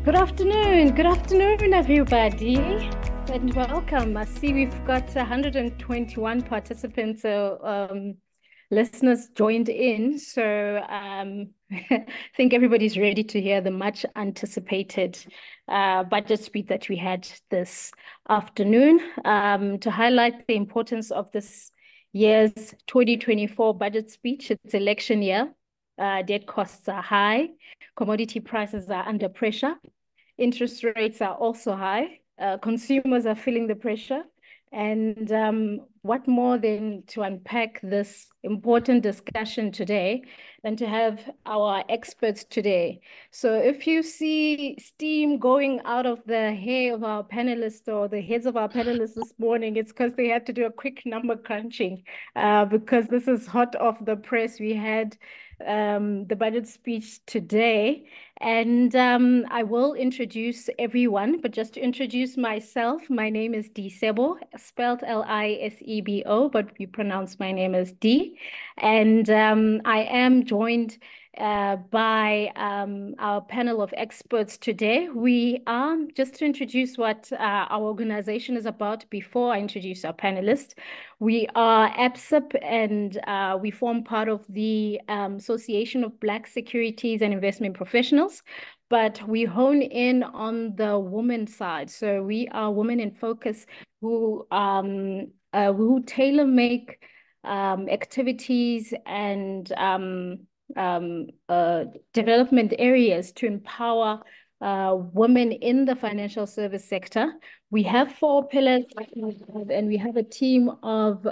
Good afternoon, everybody, and welcome. I see we've got 121 participants, so listeners joined in. So I think everybody's ready to hear the much anticipated budget speech that we had this afternoon. To highlight the importance of this year's 2024 budget speech, it's election year. Debt costs are high, commodity prices are under pressure. Interest rates are also high. Consumers are feeling the pressure. And what more than to unpack this important discussion today than to have our experts today. So if you see steam going out of the hair of our panelists or the heads of our panelists this morning, it's because they had to do a quick number crunching because this is hot off the press. We had the budget speech today. And I will introduce everyone, but just to introduce myself, my name is Disebo, spelled Lisebo, but we pronounce my name as D. And I am joined by our panel of experts today. We are, just to introduce what our organization is about before I introduce our panelists, we are ABSIP and we form part of the Association of Black Securities and Investment Professionals, but we hone in on the woman side. So we are women in focus who tailor make activities and development areas to empower women in the financial service sector. We have 4 pillars, and we have a team of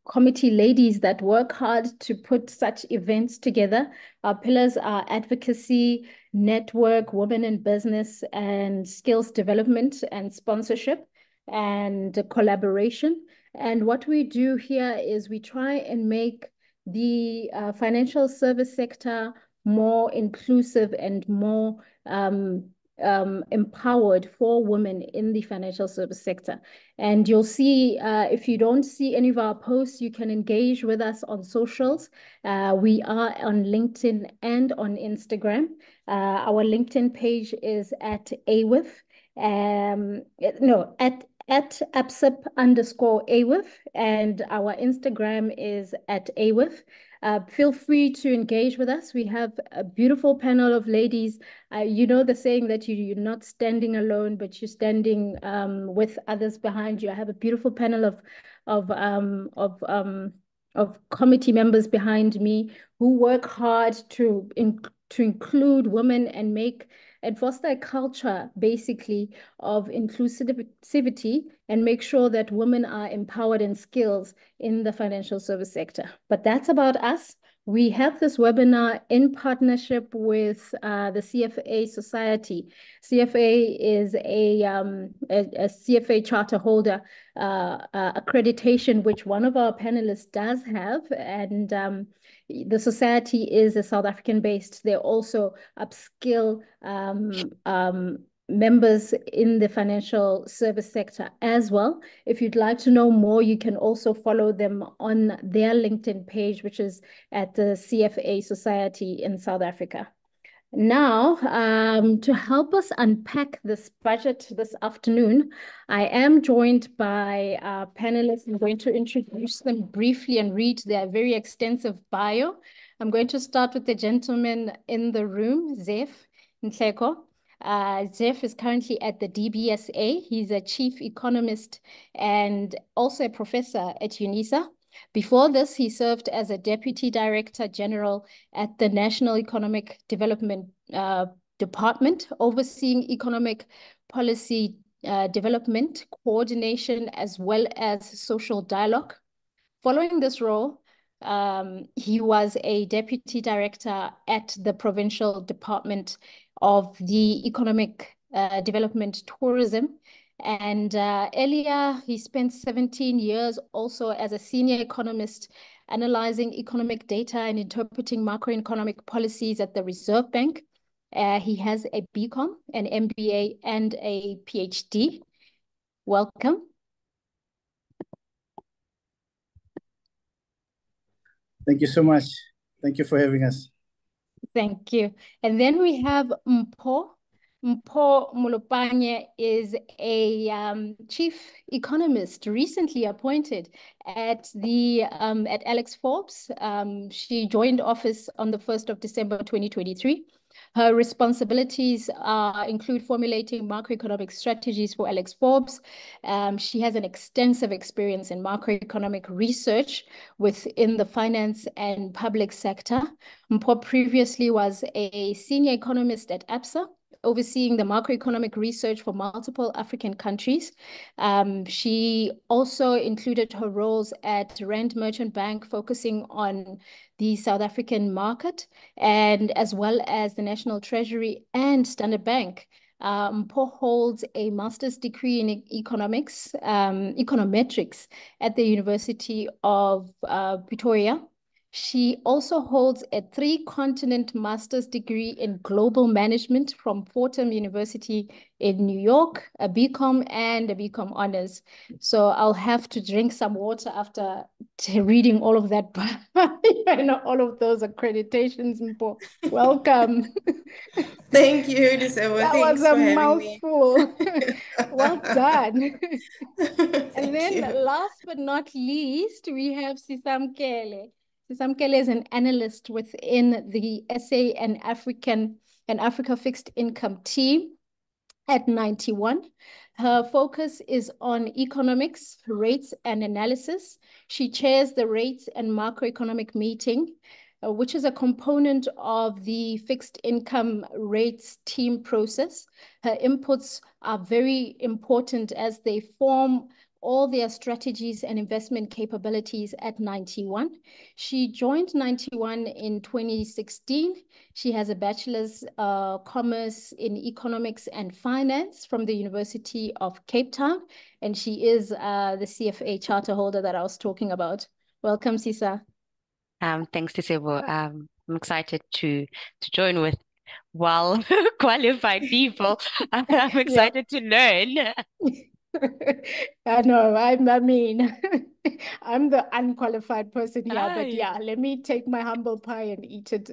committee ladies that work hard to put such events together. Our pillars are advocacy, network, women in business, and skills development and sponsorship and collaboration. And what we do here is we try and make the financial service sector more inclusive and more empowered for women in the financial service sector. And you'll see, if you don't see any of our posts, you can engage with us on socials. We are on LinkedIn and on Instagram. Our LinkedIn page is at AWIF. No, at ABSIP_AWIF, and our Instagram is at AWIF. Feel free to engage with us. We have a beautiful panel of ladies. You know the saying that you're not standing alone, but you're standing with others behind you. I have a beautiful panel of committee members behind me who work hard to include women and foster a culture basically of inclusivity and make sure that women are empowered and skills in the financial service sector. But that's about us. We have this webinar in partnership with the CFA Society. CFA is a CFA charter holder accreditation, which one of our panelists does have. And the society is a South African-based. They also upskill members in the financial service sector as well. If you'd like to know more, you can also follow them on their LinkedIn page, which is at the CFA Society in South Africa. Now, to help us unpack this budget this afternoon, I am joined by panelists. I'm going to introduce them briefly and read their very extensive bio. I'm going to start with the gentleman in the room, Zef Nhleko. Zef is currently at the DBSA. He's a chief economist and also a professor at UNISA. Before this, he served as a Deputy Director General at the National Economic Development Department, overseeing economic policy development, coordination, as well as social dialogue. Following this role, he was a Deputy Director at the Provincial Department of the Economic Development Tourism. And earlier, he spent 17 years also as a senior economist, analyzing economic data and interpreting macroeconomic policies at the Reserve Bank. He has a BCom, an MBA, and a PhD. Welcome. Thank you so much. Thank you for having us. Thank you. And then we have Mpho. Mpho Molopanye is a chief economist recently appointed at at Alex Forbes. She joined office on the 1st of December 2023. Her responsibilities include formulating macroeconomic strategies for Alex Forbes. She has an extensive experience in macroeconomic research within the finance and public sector. Mpho previously was a senior economist at ABSA, overseeing the macroeconomic research for multiple African countries. She also included her roles at Rand Merchant Bank, focusing on the South African market, and as well as the National Treasury and Standard Bank. Mpho holds a master's degree in econometrics at the University of Pretoria. She also holds a 3-continent master's degree in global management from Fordham University in New York, a BCom and a BCom honors. So I'll have to drink some water after reading all of that, all of those accreditations. Welcome. Thank you, Disebo. That was Thanks a for having me. mouthful. Well done. And Thank then you. last but not least, we have Sisamkele. Sisamkele is an analyst within the SA and Africa fixed income team at 91. Her focus is on economics, rates, and analysis. She chairs the rates and macroeconomic meeting, which is a component of the fixed income rates team process. Her inputs are very important as they form all their strategies and investment capabilities at 91. She joined 91 in 2016. She has a bachelor's commerce in economics and finance from the University of Cape Town, and she is the CFA charter holder that I was talking about. Welcome, Sisa. Thanks, Disebo. I'm excited to join with well qualified people. I'm excited to learn. I know, I mean, I'm the unqualified person here, but Aye. yeah, let me take my humble pie and eat it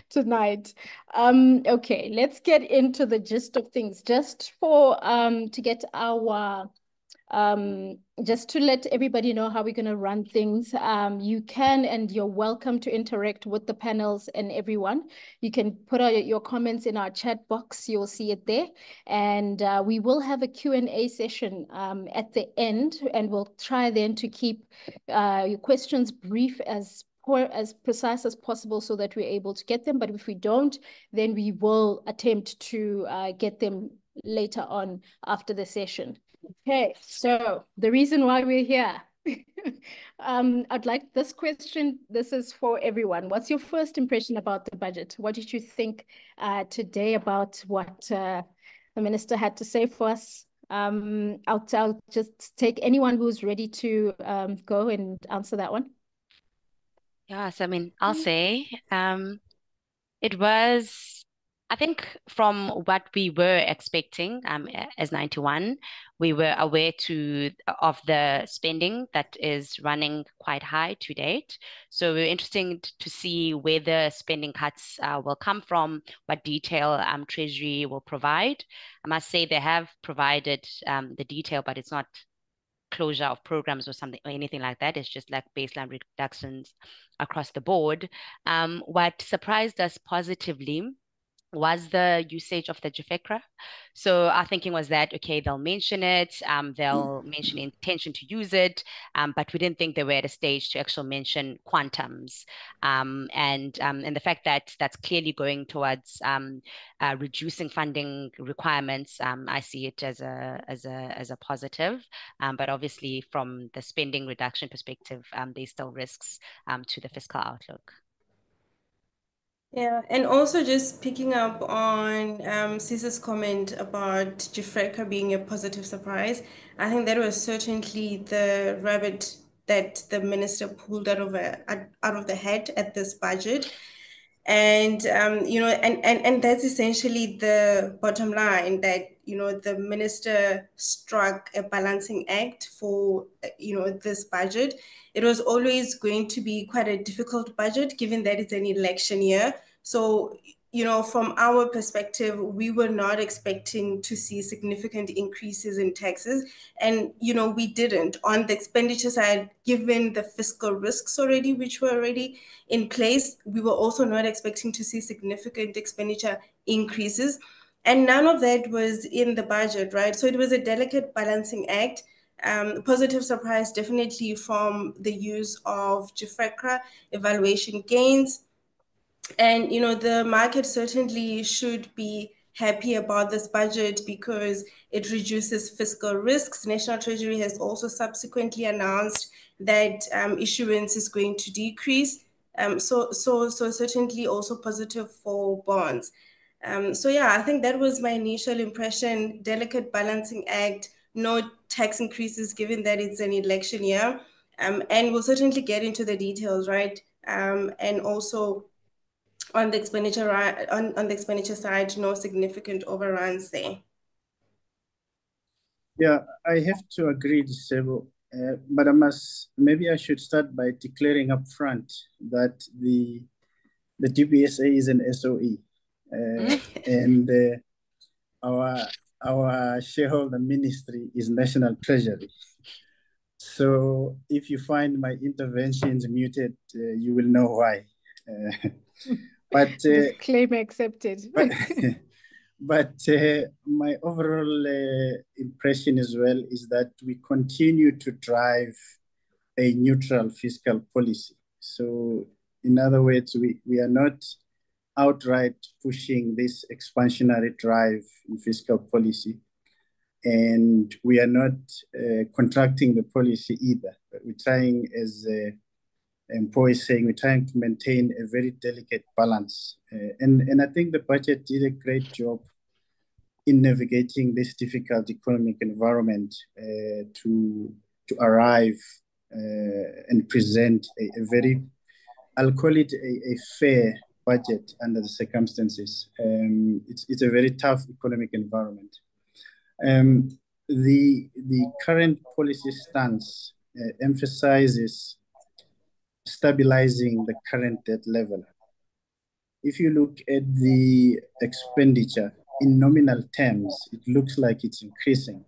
tonight. Okay, let's get into the gist of things. Just for to get our just to let everybody know how we're going to run things. You can and you're welcome to interact with the panels and everyone. You can put out your comments in our chat box. You'll see it there. And we will have a Q&A session at the end, and we'll try then to keep your questions brief as precise as possible so that we're able to get them. But if we don't, then we will attempt to get them later on after the session. Okay, so the reason why we're here, I'd like this question. This is for everyone. What's your first impression about the budget? What did you think today about what the minister had to say for us? I'll just take anyone who's ready to go and answer that one. Yes, I mean, I'll say it was, I think from what we were expecting as 91, we were aware of the spending that is running quite high to date. So we're interested to see where the spending cuts will come from, what detail Treasury will provide. I must say they have provided the detail, but it's not closure of programs or something or anything like that. It's just like baseline reductions across the board. What surprised us positively was the usage of the JFECRA. So our thinking was that, okay, they'll mention it, they'll mention intention to use it, but we didn't think they were at a stage to actually mention quantums. And the fact that that's clearly going towards reducing funding requirements, I see it as a positive. But obviously from the spending reduction perspective, there's still risks to the fiscal outlook. Yeah, and also just picking up on Cisa's comment about JFECRA being a positive surprise, I think that was certainly the rabbit that the minister pulled out of the hat at this budget. And and that's essentially the bottom line, that the minister struck a balancing act for this budget. It was always going to be quite a difficult budget given that it's an election year. So, you know, from our perspective, we were not expecting to see significant increases in taxes. And, you know, we didn't. On the expenditure side, given the fiscal risks already, which were already in place, we were also not expecting to see significant expenditure increases. And none of that was in the budget, right? So it was a delicate balancing act. Positive surprise definitely from the use of JIFRECRA evaluation gains. And, you know, the market certainly should be happy about this budget because it reduces fiscal risks. National Treasury has also subsequently announced that issuance is going to decrease. So certainly also positive for bonds. So yeah, I think that was my initial impression. Delicate balancing act, no tax increases given that it's an election year. And we'll certainly get into the details, right? And also on the expenditure side, no significant overruns there. Yeah, I have to agree, Disebo. But maybe I should start by declaring up front that the DBSA is an SOE, and our shareholder ministry is National Treasury. So if you find my interventions muted, you will know why. But disclaimer accepted. But my overall impression as well is that we continue to drive a neutral fiscal policy. So in other words, we are not outright pushing this expansionary drive in fiscal policy. And we are not contracting the policy either. But we're trying, as Mpo is saying, we're trying to maintain a very delicate balance. And I think the budget did a great job in navigating this difficult economic environment to arrive and present a very, I'll call it a fair budget under the circumstances. It's a very tough economic environment. The current policy stance emphasizes stabilizing the current debt level. If you look at the expenditure in nominal terms, it looks like it's increasing.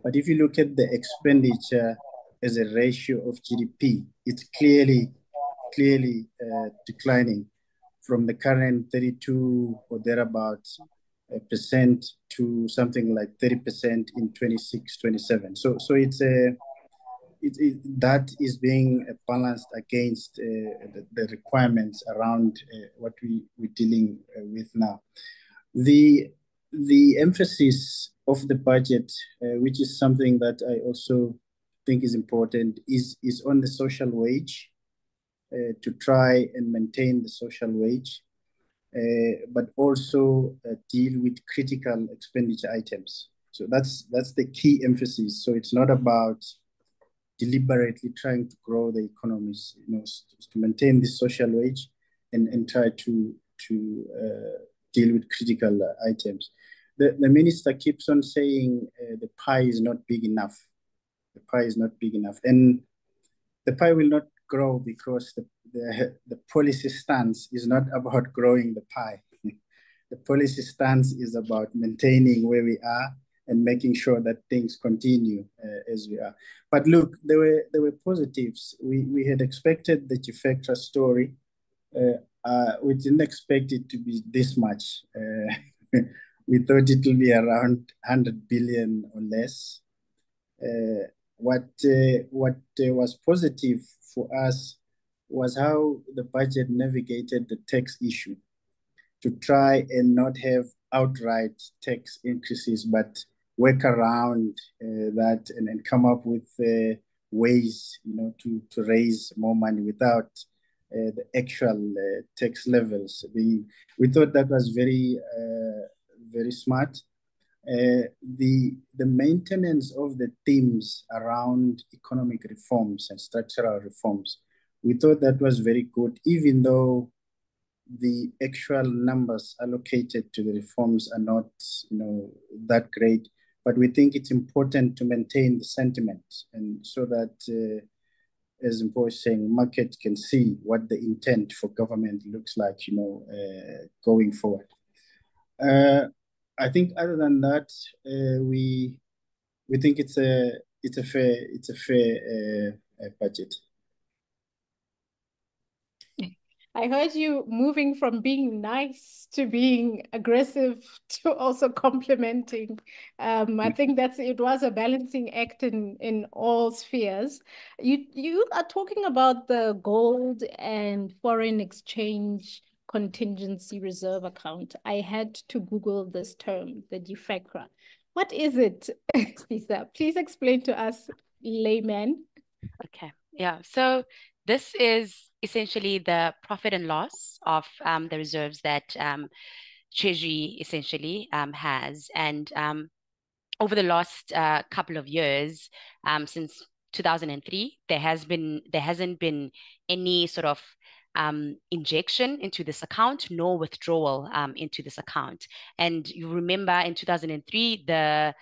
But if you look at the expenditure as a ratio of GDP, it's clearly declining from the current 32 or thereabouts percent to something like 30% in 26, 27. So it's that is being balanced against the requirements around what we're dealing with now. The emphasis of the budget, which is something that I also think is important, is on the social wage, to try and maintain the social wage, but also deal with critical expenditure items. So that's the key emphasis. So it's not about deliberately trying to grow the economies, to maintain this social wage and try to deal with critical items. The minister keeps on saying the pie is not big enough. The pie is not big enough. And the pie will not grow because the policy stance is not about growing the pie. The policy stance is about maintaining where we are and making sure that things continue as we are. But look, there were positives. We had expected the JIFRECRA story. We didn't expect it to be this much. We thought it will be around 100 billion or less. What was positive for us was how the budget navigated the tax issue to try and not have outright tax increases, but work around that and come up with ways, to raise more money without the actual tax levels. We thought that was very smart. The maintenance of the themes around economic reforms and structural reforms, we thought that was very good, even though the actual numbers allocated to the reforms are not, that great. But we think it's important to maintain the sentiment, and so that as Mpo was saying, market can see what the intent for government looks like, going forward. I think other than that, we think it's a fair budget. I heard you moving from being nice to being aggressive to also complimenting. I think it was a balancing act in all spheres. You are talking about the gold and foreign exchange contingency reserve account. I had to Google this term, the DFECRA. What is it, Lisa? Please explain to us, layman. Okay. Yeah. So this is essentially the profit and loss of the reserves that Treasury essentially has. And over the last couple of years, since 2003, there hasn't been any sort of injection into this account, nor withdrawal into this account. And you remember in 2003, the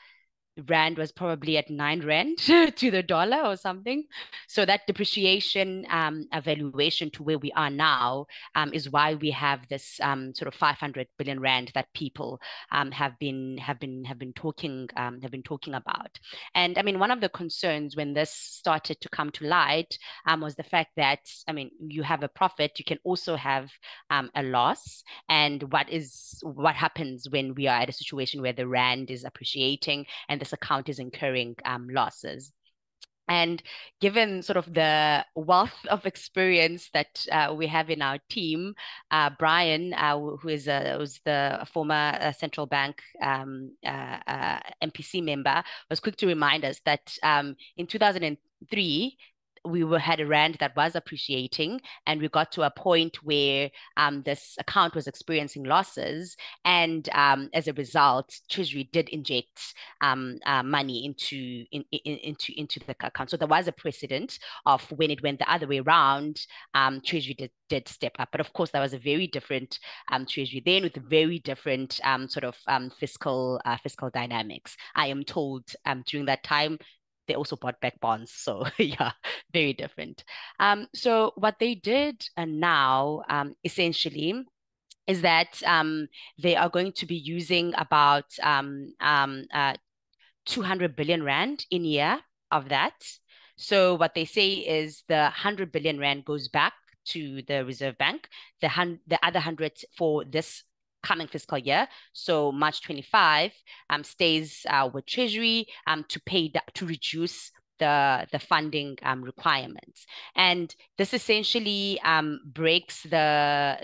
rand was probably at 9 rand to the dollar or something. So that depreciation evaluation to where we are now is why we have this sort of 500 billion rand that people have been talking about. And I mean, one of the concerns when this started to come to light was the fact that, I mean, you have a profit, you can also have a loss. And what happens when we are at a situation where the rand is appreciating and this account is incurring losses? And given sort of the wealth of experience that we have in our team, Brian, who is was the former central bank MPC member, was quick to remind us that in 2003, we had a rand that was appreciating, and we got to a point where this account was experiencing losses, and as a result, Treasury did inject money into the account. So there was a precedent of when it went the other way around, Treasury did step up. But of course, that was a very different Treasury then, with very different sort of fiscal dynamics. I am told during that time, they also bought back bonds. So yeah, very different. So what they did now essentially is that they are going to be using about 200 billion rand in a year of that. So what they say is the 100 billion rand goes back to the Reserve Bank, the other 100 for this coming fiscal year, so March 25, stays with Treasury to reduce the funding requirements. And this essentially breaks the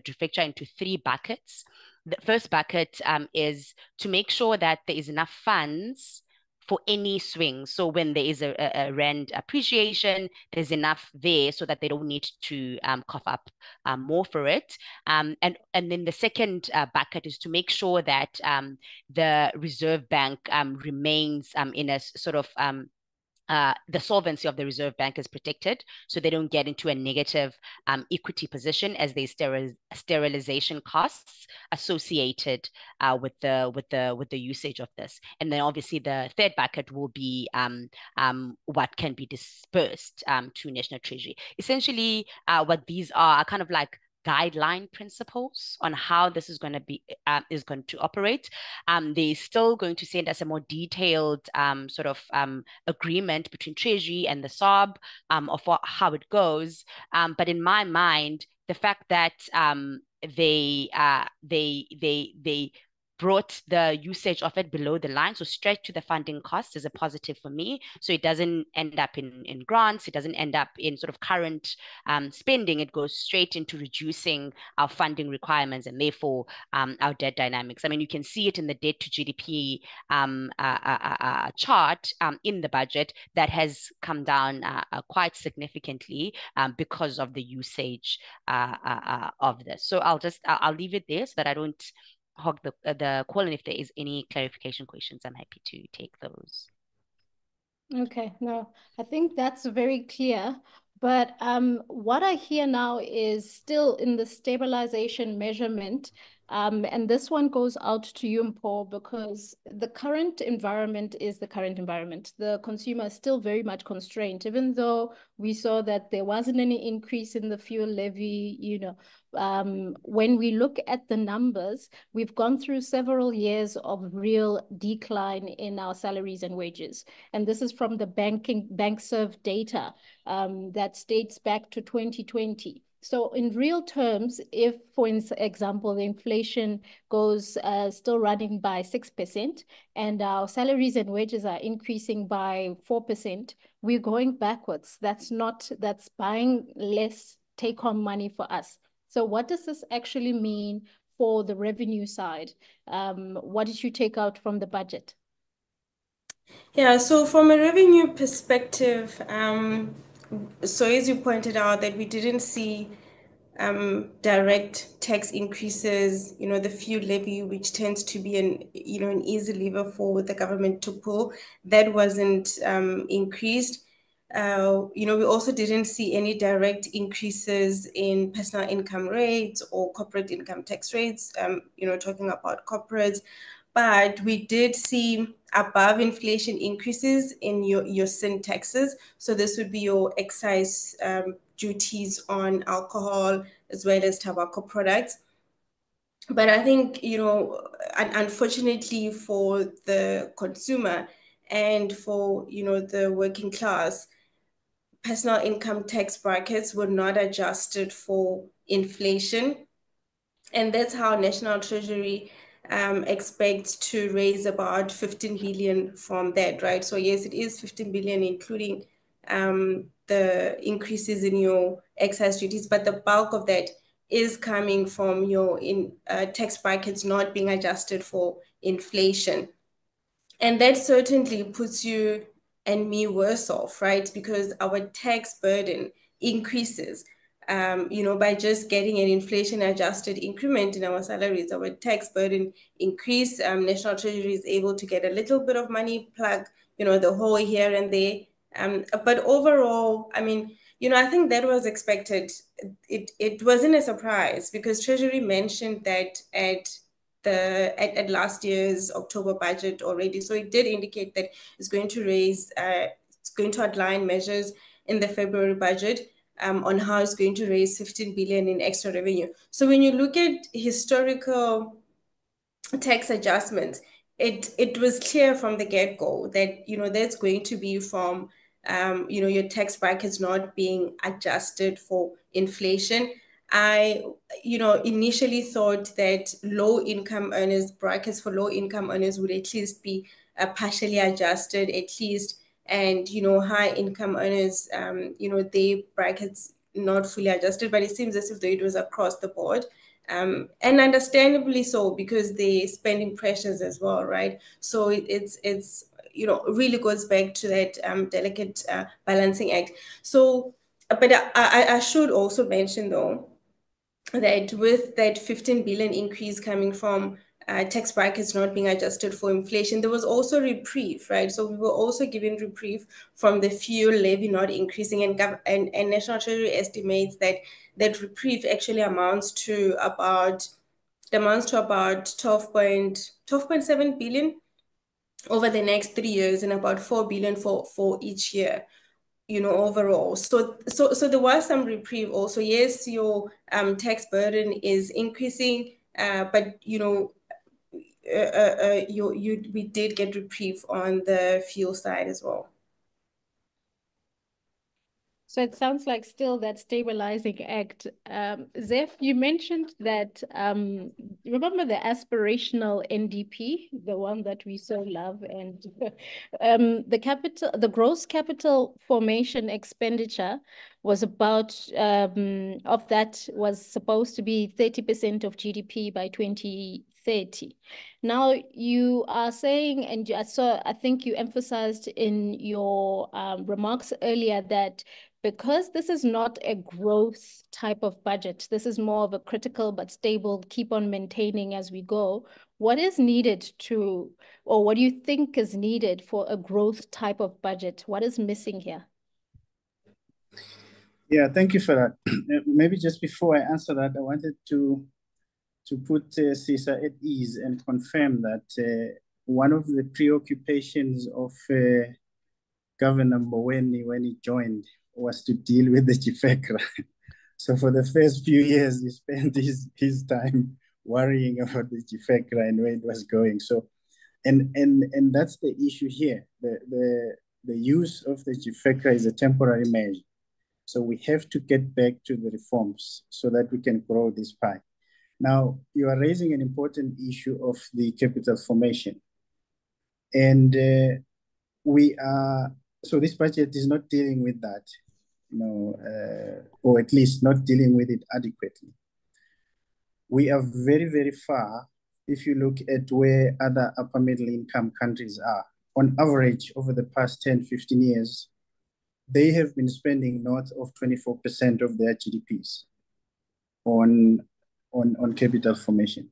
DFECRA into 3 buckets. The first bucket is to make sure that there is enough funds for any swing. So when there is a rand appreciation, there's enough there so that they don't need to cough up more for it. And then the second bucket is to make sure that the Reserve Bank remains in a sort of the solvency of the Reserve Bank is protected, so they don't get into a negative equity position as they sterilization costs associated with the usage of this. And then obviously the third bucket will be what can be dispersed to National Treasury. Essentially, what these are kind of like guideline principles on how this is going to operate. They're still going to send us a more detailed sort of agreement between Treasury and the SOB of how it goes. But in my mind, the fact that they brought the usage of it below the line, so straight to the funding cost, is a positive for me. So it doesn't end up in grants, it doesn't end up in sort of current spending, it goes straight into reducing our funding requirements and therefore our debt dynamics. I mean, you can see it in the debt to GDP chart in the budget that has come down quite significantly because of the usage of this. So I'll leave it there so that I don't hog the call, and if there is any clarification questions, I'm happy to take those. Okay, no, I think that's very clear. But what I hear now is still in the stabilization measurement, And this one goes out to you, Mpho, because the current environment is the current environment. The consumer is still very much constrained, even though we saw that there wasn't any increase in the fuel levy. When we look at the numbers, we've gone through several years of real decline in our salaries and wages. And this is from the BankServe data that dates back to 2020. So in real terms, if, for example, the inflation goes still running by 6% and our salaries and wages are increasing by 4%, we're going backwards. That's buying less take-home money for us. So what does this actually mean for the revenue side? What did you take out from the budget? Yeah, so from a revenue perspective, so as you pointed out that we didn't see direct tax increases, the fuel levy, which tends to be an easy lever for the government to pull, that wasn't increased. We also didn't see any direct increases in personal income rates or corporate income tax rates, talking about corporates. But we did see above inflation increases in your sin taxes. So this would be your excise duties on alcohol as well as tobacco products. But I think, unfortunately for the consumer and for, the working class, personal income tax brackets were not adjusted for inflation. And that's how National Treasury expects to raise about 15 billion from that, right? So yes, it is 15 billion, including the increases in your excise duties, but the bulk of that is coming from your tax brackets not being adjusted for inflation. And that certainly puts you and me worse off, right? Because our tax burden increases. By just getting an inflation adjusted increment in our salaries, our tax burden increase. National Treasury is able to get a little bit of money, plug, the hole here and there. But overall, I think that was expected. It wasn't a surprise because Treasury mentioned that at last year's October budget already. So it did indicate that it's going to outline measures in the February budget on how it's going to raise 15 billion in extra revenue. So when you look at historical tax adjustments, it was clear from the get-go that that's going to be from your tax brackets not being adjusted for inflation. I initially thought that low income earners brackets for low income earners would at least be partially adjusted at least, and high income earners their brackets not fully adjusted, but it seems as if though it was across the board. And understandably so, because the spending pressures as well, right? So it's really goes back to that delicate balancing act. So, but I should also mention though that with that 15 billion increase coming from tax brackets not being adjusted for inflation, there was also reprieve, right? So we were also given reprieve from the fuel levy not increasing, and National Treasury estimates that that reprieve actually amounts to about 12.7 billion over the next 3 years, and about 4 billion for each year, overall. So there was some reprieve also. Yes, your tax burden is increasing, but we did get reprieve on the fuel side as well. So it sounds like still that stabilizing act. Zeph, you mentioned that, remember the aspirational NDP, the one that we so love, and the gross capital formation expenditure was about, of that was supposed to be 30% of GDP by 2030. Now you are saying, and I think you emphasized in your remarks earlier that because this is not a growth type of budget, this is more of a critical but stable, keep on maintaining as we go. What is needed or what do you think is needed for a growth type of budget? What is missing here? Yeah, thank you for that. Maybe just before I answer that, I wanted to put CISA at ease and confirm that one of the preoccupations of Governor Mboweni when he joined was to deal with the GFECRA. So for the first few years, he spent his time worrying about the GFECRA and where it was going. So, and that's the issue here. The use of the GFECRA is a temporary measure. So we have to get back to the reforms so that we can grow this pie. Now, you are raising an important issue of the capital formation. And so this budget is not dealing with that, or at least not dealing with it adequately. We are very, very far if you look at where other upper middle income countries are. On average, over the past 10, 15 years, they have been spending north of 24% of their GDPs on capital formation.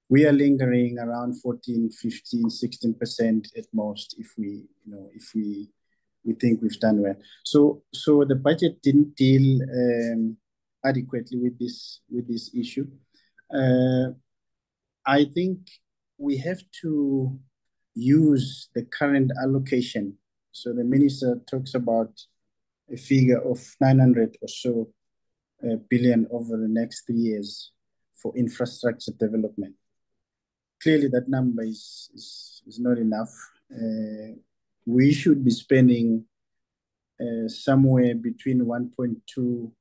We are lingering around 14, 15, 16% at most if we think we've done well. So the budget didn't deal adequately with this issue. I think we have to use the current allocation. So the minister talks about a figure of 900 or so billion over the next 3 years for infrastructure development. Clearly, that number is not enough. We should be spending somewhere between 1.2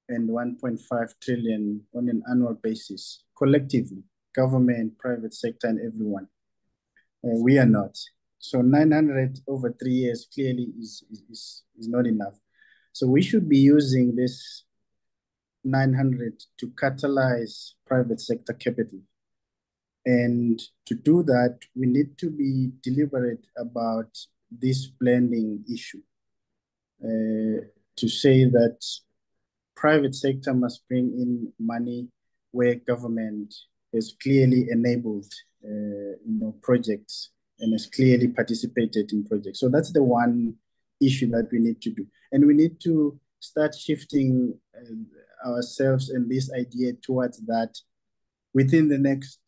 and 1.5 trillion on an annual basis, collectively, government, private sector, and everyone. We are not. So 900 over 3 years clearly is not enough. So we should be using this 900 to catalyze private sector capital. And to do that, we need to be deliberate about this blending issue. To say that private sector must bring in money where government has clearly enabled projects and has clearly participated in projects. So that's the one issue that we need to do. And we need to start shifting ourselves and this idea towards that within the next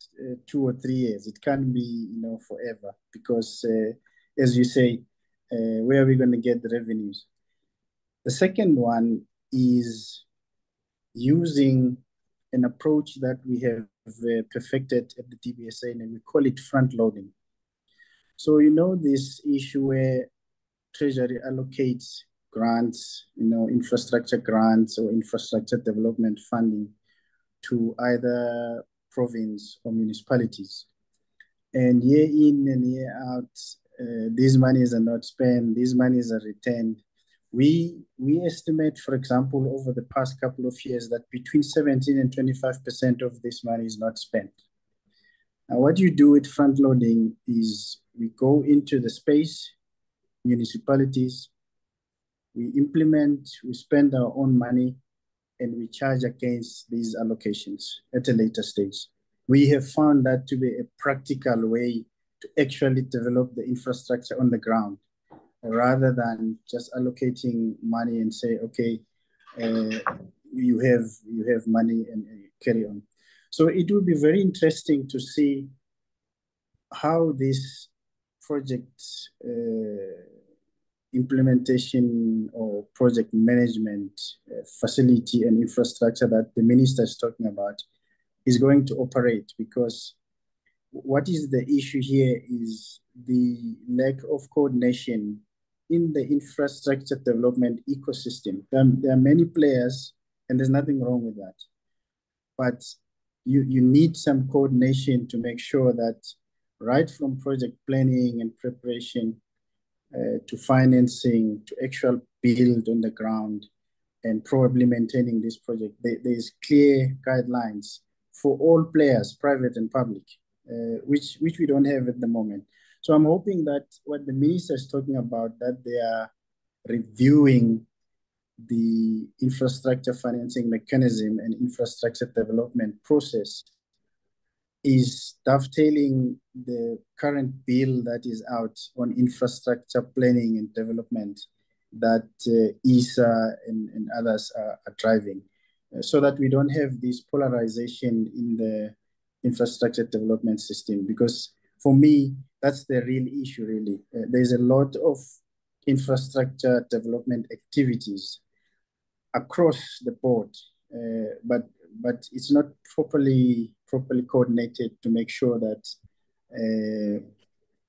2 or 3 years. It can't be forever, because as you say, where are we going to get the revenues? The second one is using an approach that we have perfected at the DBSA, and we call it front loading. So this issue where Treasury allocates grants, infrastructure grants or infrastructure development funding to either province or municipalities. And year in and year out, these monies are not spent, these monies are retained. We estimate, for example, over the past couple of years that between 17 and 25% of this money is not spent. Now, what you do with front loading is we go into the space, municipalities, we implement, we spend our own money, and we charge against these allocations at a later stage. We have found that to be a practical way to actually develop the infrastructure on the ground, rather than just allocating money and say, okay, you have money and carry on. So it will be very interesting to see how this project implementation or project management facility and infrastructure that the minister is talking about is going to operate, because what is the issue here is the lack of coordination in the infrastructure development ecosystem. There are many players, and there's nothing wrong with that. But you need some coordination to make sure that right from project planning and preparation to financing, to actual build on the ground, and probably maintaining this project, there's clear guidelines for all players, private and public, which we don't have at the moment. So I'm hoping that what the minister is talking about, that they are reviewing the infrastructure financing mechanism and infrastructure development process, is dovetailing the current bill that is out on infrastructure planning and development that ISA and others are driving. so that we don't have this polarization in the infrastructure development system. Because for me, that's the real issue, really. There's a lot of infrastructure development activities across the board, but it's not properly coordinated to make sure that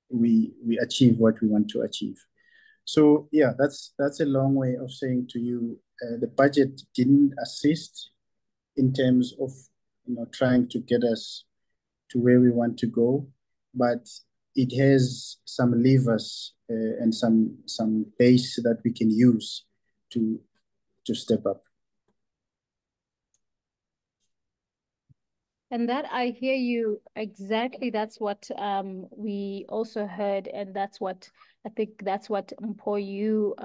we achieve what we want to achieve. So yeah, that's a long way of saying to you, the budget didn't assist in terms of trying to get us to where we want to go, but it has some levers and some base that we can use to step up. And that I hear you exactly. That's what we also heard, and that's what I think that's what Mpho you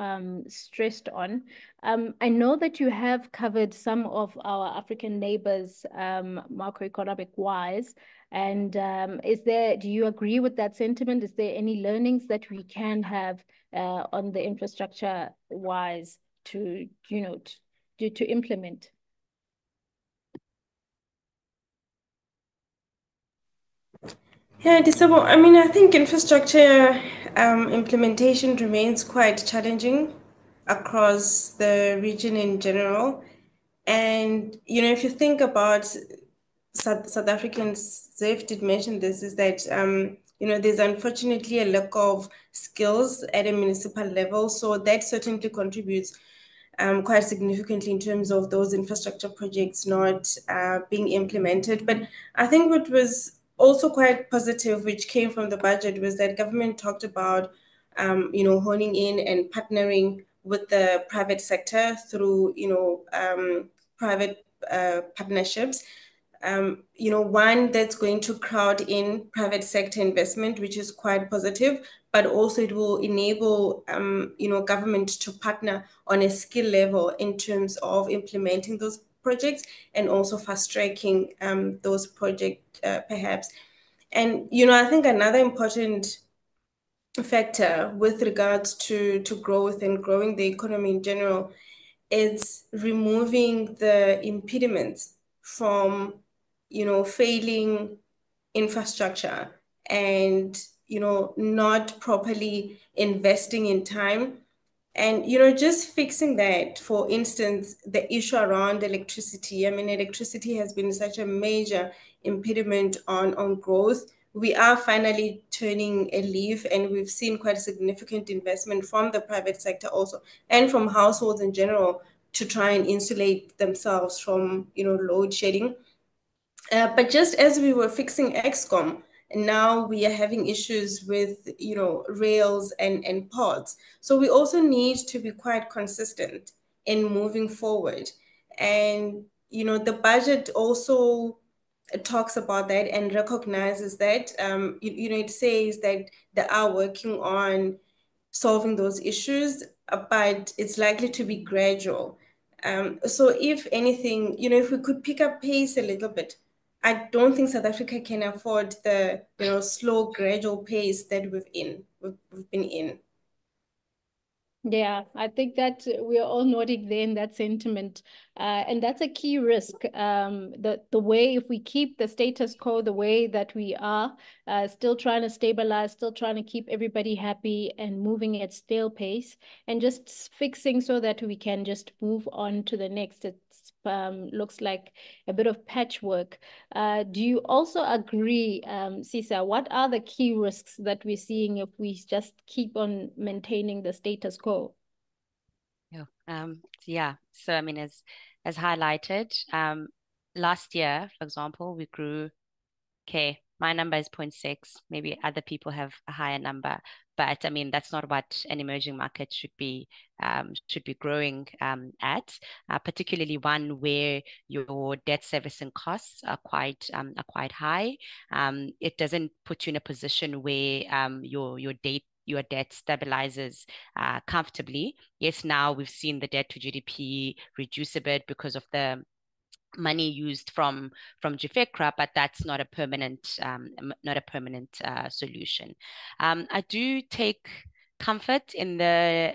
stressed on. I know that you have covered some of our African neighbors macroeconomic wise. And do you agree with that sentiment? Is there any learnings that we can have on the infrastructure wise to implement? Yeah, Disable. I mean, I think infrastructure implementation remains quite challenging across the region in general. And, if you think about South Africans, Zef did mention this, is that, there's unfortunately a lack of skills at a municipal level. So that certainly contributes quite significantly in terms of those infrastructure projects not being implemented. But I think what was also quite positive, which came from the budget, was that government talked about, honing in and partnering with the private sector through, private partnerships. One that's going to crowd in private sector investment, which is quite positive, but also it will enable, government to partner on a skill level in terms of implementing those projects and also fast tracking those projects, perhaps. And, I think another important factor with regards to growth and growing the economy in general is removing the impediments from, failing infrastructure and, not properly investing in time. And, just fixing that, for instance, the issue around electricity. I mean, electricity has been such a major impediment on growth. We are finally turning a leaf, and we've seen quite a significant investment from the private sector also, and from households in general, to try and insulate themselves from, load shedding. But just as we were fixing XCOM, now we are having issues with, rails and pods. So we also need to be quite consistent in moving forward. And, the budget also talks about that and recognizes that, it says that they are working on solving those issues, but it's likely to be gradual. So if anything, if we could pick up pace a little bit, I don't think South Africa can afford the, slow, gradual pace that we've been in. Yeah, I think that we are all nodding there in that sentiment. And that's a key risk. The way, if we keep the status quo the way that we are, still trying to stabilize, still trying to keep everybody happy and moving at stale pace and just fixing so that we can just move on to the next. It looks like a bit of patchwork. Do you also agree, Sisa, what are the key risks that we're seeing if we just keep on maintaining the status quo? Yeah. So I mean, as highlighted, last year, for example, we grew. Okay, my number is 0.6. Maybe other people have a higher number, but I mean that's not what an emerging market should be growing at, particularly one where your debt servicing costs are quite high. It doesn't put you in a position where your debt stabilizes comfortably. Yes, now we've seen the debt to GDP reduce a bit because of the money used from GFECRA, but that's not a permanent solution. I do take comfort in the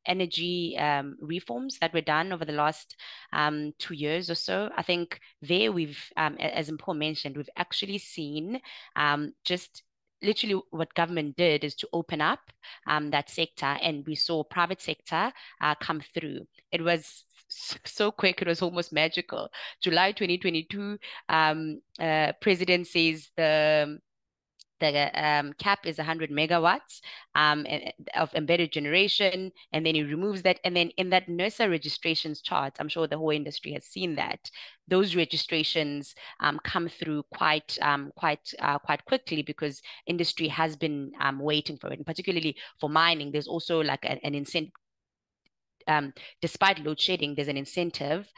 energy reforms that were done over the last 2 years or so. I think there we've, as Mpho mentioned, we've actually seen just literally what government did is to open up that sector, and we saw private sector come through. It was so quick, it was almost magical. July 2022, president says the cap is 100 megawatts of embedded generation, and then he removes that. And then in that NERSA registrations chart, I'm sure the whole industry has seen that, those registrations come through quite quickly, because industry has been waiting for it. And particularly for mining, there's also like an incentive. Despite load shedding, there's an incentive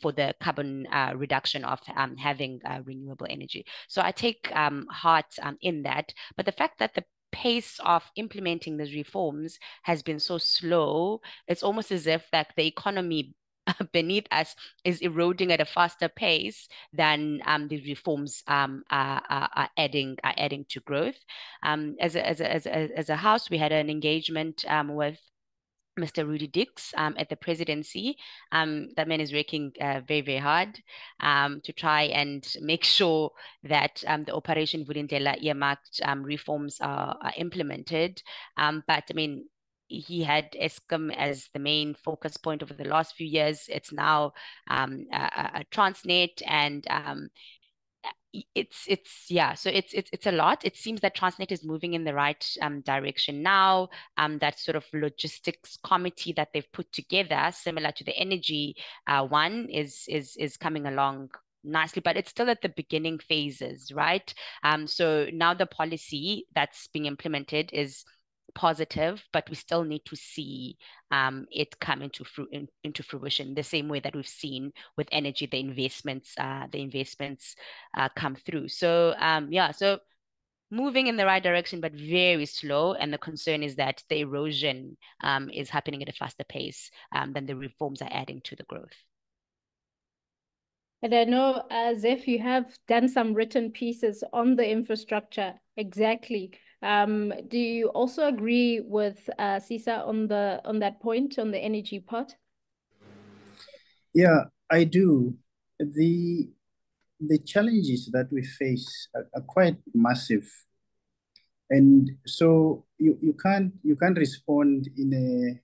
for the carbon reduction of having renewable energy. So I take heart in that. But the fact that the pace of implementing these reforms has been so slow, it's almost as if that the economy beneath us is eroding at a faster pace than the reforms are adding to growth. As a house, we had an engagement with Mr. Rudy Dix at the presidency. That man is working very, very hard to try and make sure that the Operation Vulindlela earmarked reforms are implemented. But I mean, he had Eskom as the main focus point over the last few years. It's now Transnet, and so it's a lot. It seems that Transnet is moving in the right direction now. That sort of logistics committee that they've put together, similar to the energy one, is coming along nicely, but it's still at the beginning phases, right? So now the policy that's being implemented is positive, but we still need to see it come into fruition, the same way that we've seen with energy, the investments come through. So so moving in the right direction, but very slow. And the concern is that the erosion is happening at a faster pace than the reforms are adding to the growth. And I know, Zeph, you have done some written pieces on the infrastructure. Exactly. Do you also agree with Sisa on that point, on the energy part? Yeah, I do. The challenges that we face are quite massive, and so you can't respond in a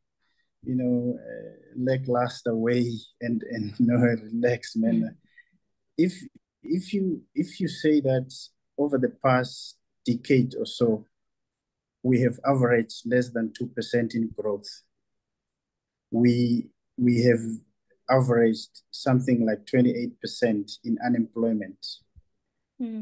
lackluster way and a relaxed manner. If you say that over the past decade or so, we have averaged less than 2% in growth. We have averaged something like 28% in unemployment,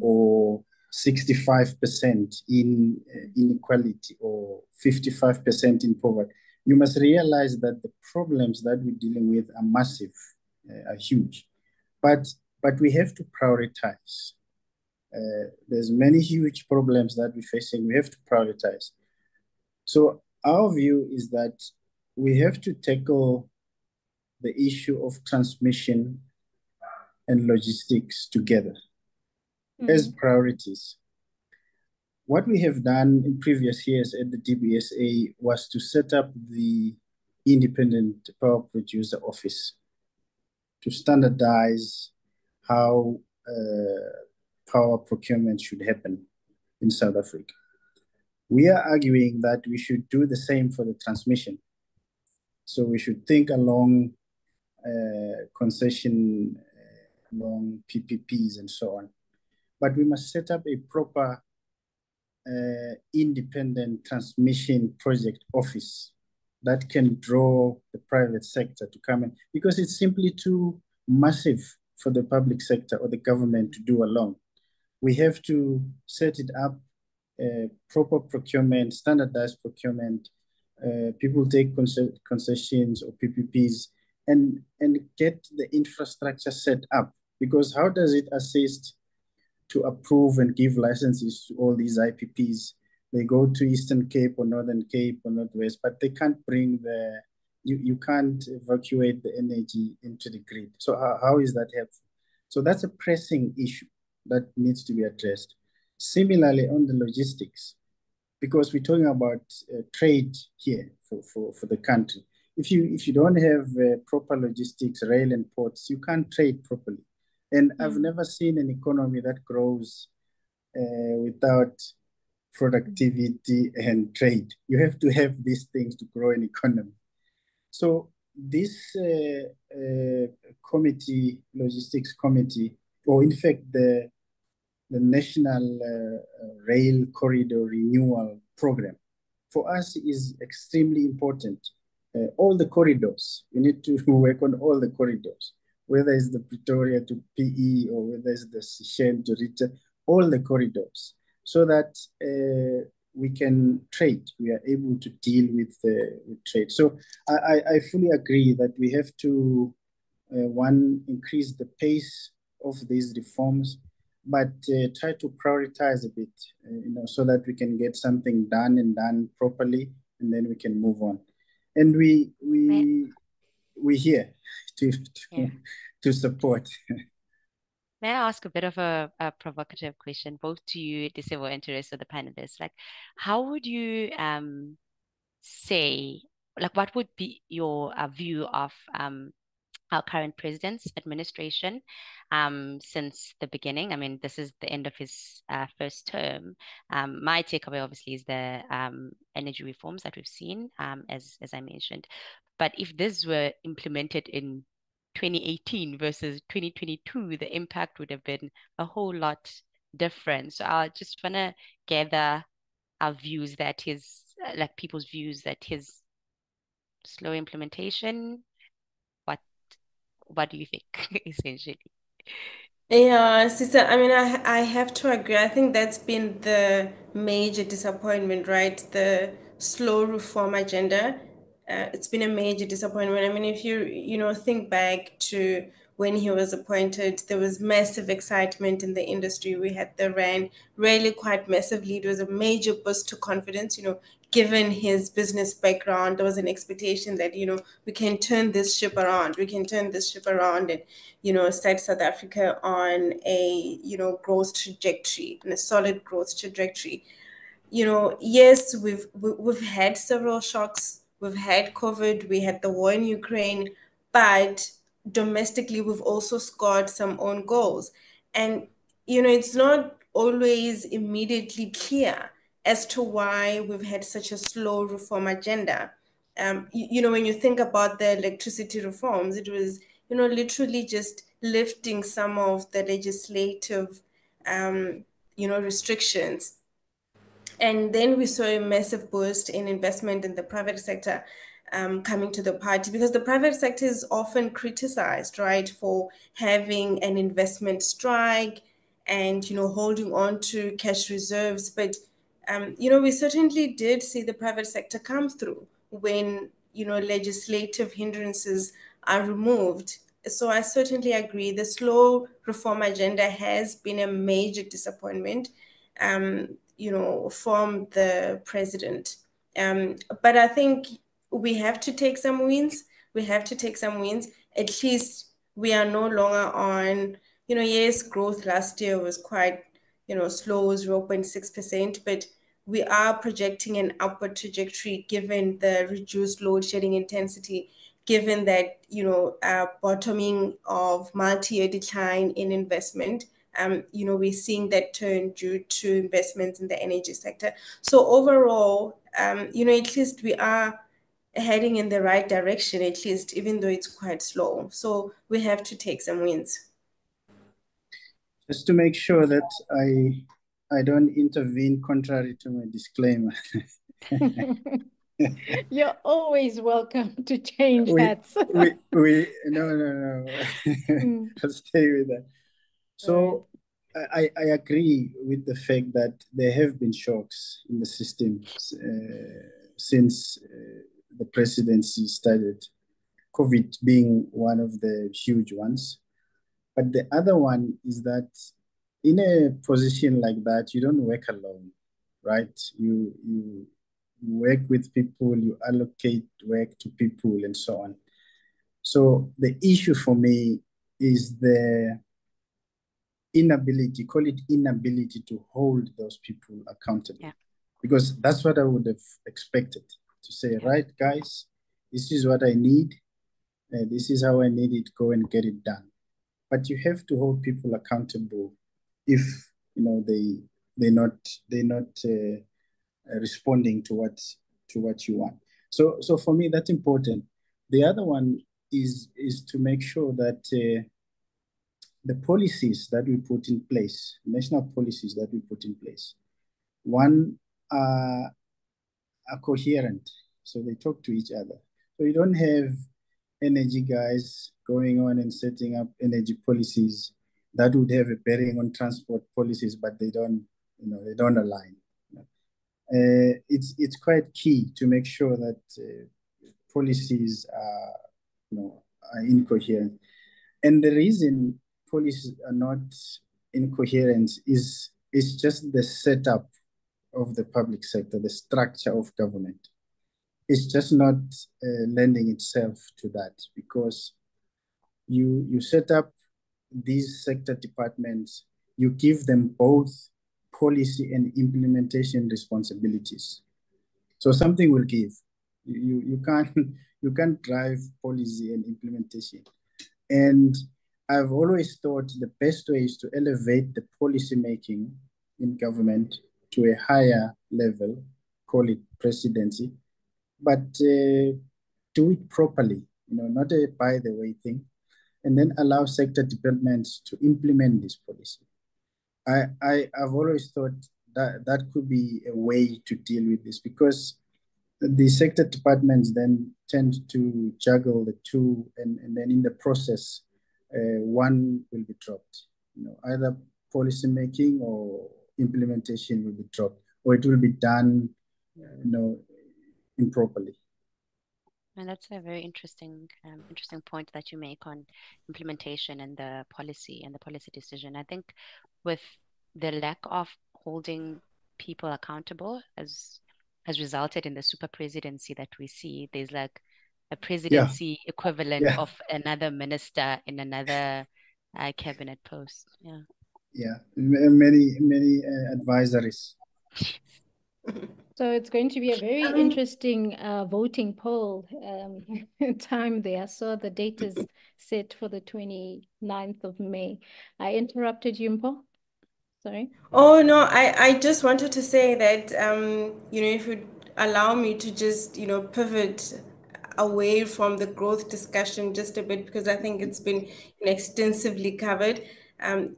or 65% in inequality, or 55% in poverty. You must realize that the problems that we're dealing with are massive, are huge. But we have to prioritize. There's many huge problems that we're facing. We have to prioritize. So our view is that we have to tackle the issue of transmission and logistics together as priorities. What we have done in previous years at the DBSA was to set up the Independent Power Producer Office to standardize how power procurement should happen in South Africa. We are arguing that we should do the same for the transmission. So we should think along concession, along PPPs and so on. But we must set up a proper independent transmission project office that can draw the private sector to come in, because it's simply too massive for the public sector or the government to do alone. We have to set it up, proper procurement, standardized procurement. People take concessions or PPPs and get the infrastructure set up, because how does it assist to approve and give licenses to all these IPPs? They go to Eastern Cape or Northern Cape or Northwest, but they can't bring you can't evacuate the energy into the grid. So how is that helpful? So that's a pressing issue that needs to be addressed. Similarly, on the logistics, because we're talking about trade here for the country. If you don't have proper logistics, rail and ports, you can't trade properly. And I've never seen an economy that grows without productivity and trade. You have to have these things to grow an economy. So this committee, logistics committee, or in fact the National Rail Corridor Renewal Program, for us is extremely important. All the corridors, we need to work on all the corridors, whether it's the Pretoria to PE or whether it's the Seychelles to Rita, all the corridors, so that we can trade. We are able to deal with trade. So I fully agree that we have to, one, increase the pace of these reforms, but try to prioritize a bit, so that we can get something done and done properly, and then we can move on. And we're here to support. May I ask a bit of a provocative question, both to you, Disebo, and to the rest of the panelists? Like, how would you say, like, what would be your view of our current president's administration since the beginning? I mean, this is the end of his first term. My takeaway, obviously, is the energy reforms that we've seen, as I mentioned. But if this were implemented in 2018 versus 2022, the impact would have been a whole lot different. So I just want to gather our views that his, like people's views that his slow implementation, what do you think, essentially? Yeah, sister, I mean, I have to agree. I think that's been the major disappointment, right? The slow reform agenda. It's been a major disappointment. I mean, if you think back to when he was appointed, there was massive excitement in the industry. We had the RAN really quite massively. It was a major boost to confidence, given his business background. There was an expectation that, we can turn this ship around. We can turn this ship around and, set South Africa on a, growth trajectory, and a solid growth trajectory. Yes, we've had several shocks. We've had COVID, we had the war in Ukraine, but domestically we've also scored some own goals. And it's not always immediately clear as to why we've had such a slow reform agenda. When you think about the electricity reforms, it was, literally just lifting some of the legislative, restrictions. And then we saw a massive boost in investment in the private sector coming to the party, because the private sector is often criticized, right, for having an investment strike and, holding on to cash reserves. But, we certainly did see the private sector come through when, legislative hindrances are removed. So I certainly agree. The slow reform agenda has been a major disappointment, from the president. But I think we have to take some wins. We have to take some wins. At least we are no longer on, yes, growth last year was quite, slow, 0.6%, but we are projecting an upward trajectory given the reduced load shedding intensity, given that, bottoming of multi-year decline in investment. We're seeing that turn due to investments in the energy sector. So overall, at least we are heading in the right direction, at least, even though it's quite slow. So we have to take some wins. Just to make sure that I don't intervene contrary to my disclaimer. You're always welcome to change hats. No. I'll stay with that. So I agree with the fact that there have been shocks in the system since the presidency started, COVID being one of the huge ones. But the other one is that in a position like that, you don't work alone, right? You work with people, you allocate work to people and so on. So the issue for me is the inability, call it inability, to hold those people accountable. Yeah. because that's what I would have expected to say, right, guys, this is what I need. This is how I need it. Go and get it done. But you have to hold people accountable if they're not responding to what you want. So for me, that's important. The other one is to make sure that the policies that we put in place, national policies that we put in place, one are coherent, so they talk to each other. So you don't have energy guys going on and setting up energy policies that would have a bearing on transport policies, but they don't align. It's quite key to make sure that policies are incoherent. And the reason policies are not incoherent is just the setup of the public sector, the structure of government. It's just not lending itself to that, because you set up these sector departments, you give them both policy and implementation responsibilities. So something will give. You can't you can't drive policy and implementation. And I've always thought the best way is to elevate the policy making in government to a higher level, call it presidency, but do it properly, not a by the way thing, and then allow sector departments to implement this policy. I've always thought that could be a way to deal with this, because the sector departments then tend to juggle the two, and then in the process, one will be dropped. Either policy making or implementation will be dropped, or it will be done, improperly. And that's a very interesting point that you make on implementation and the policy decision. I think with the lack of holding people accountable has resulted in the super presidency that we see. There's like a presidency equivalent of another minister in another cabinet post. Many advisories. So it's going to be a very interesting voting poll time there. So the date is set for the 29th of May. I interrupted you, Mpo. Sorry. Oh no, I just wanted to say that if you'd allow me to just, pivot away from the growth discussion just a bit, because I think it's been extensively covered. I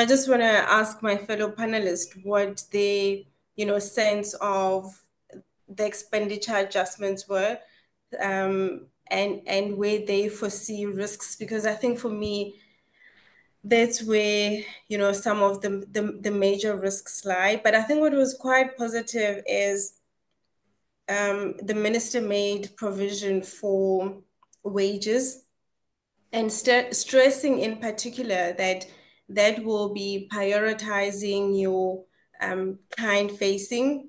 just want to ask my fellow panelists what they, sense of the expenditure adjustments were, and where they foresee risks, because I think for me, that's where some of the major risks lie. But I think what was quite positive is the minister made provision for wages, and stressing in particular that will be prioritizing your client-facing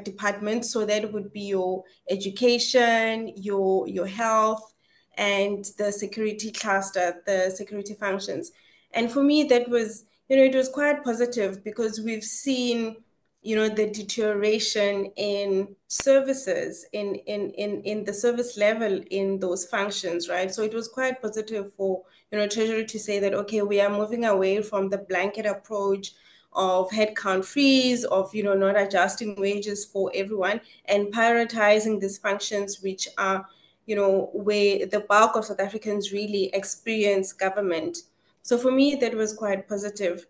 departments. So that would be your education, your health, and the security cluster, the security functions. And for me, that was, it was quite positive, because we've seen the deterioration in services, in the service level in those functions, right? So it was quite positive for Treasury to say that, okay, we are moving away from the blanket approach of headcount freeze, of not adjusting wages for everyone, and prioritizing these functions which are where the bulk of South Africans really experience government. So for me, that was quite positive.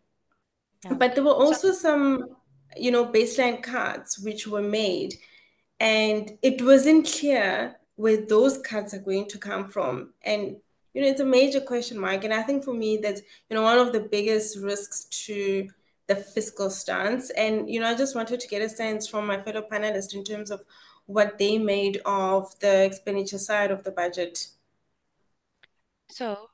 But there were also some, baseline cuts which were made, and it wasn't clear where those cuts are going to come from. And, it's a major question mark. And I think for me, that's, one of the biggest risks to the fiscal stance. And, I just wanted to get a sense from my fellow panelists in terms of what they made of the expenditure side of the budget. So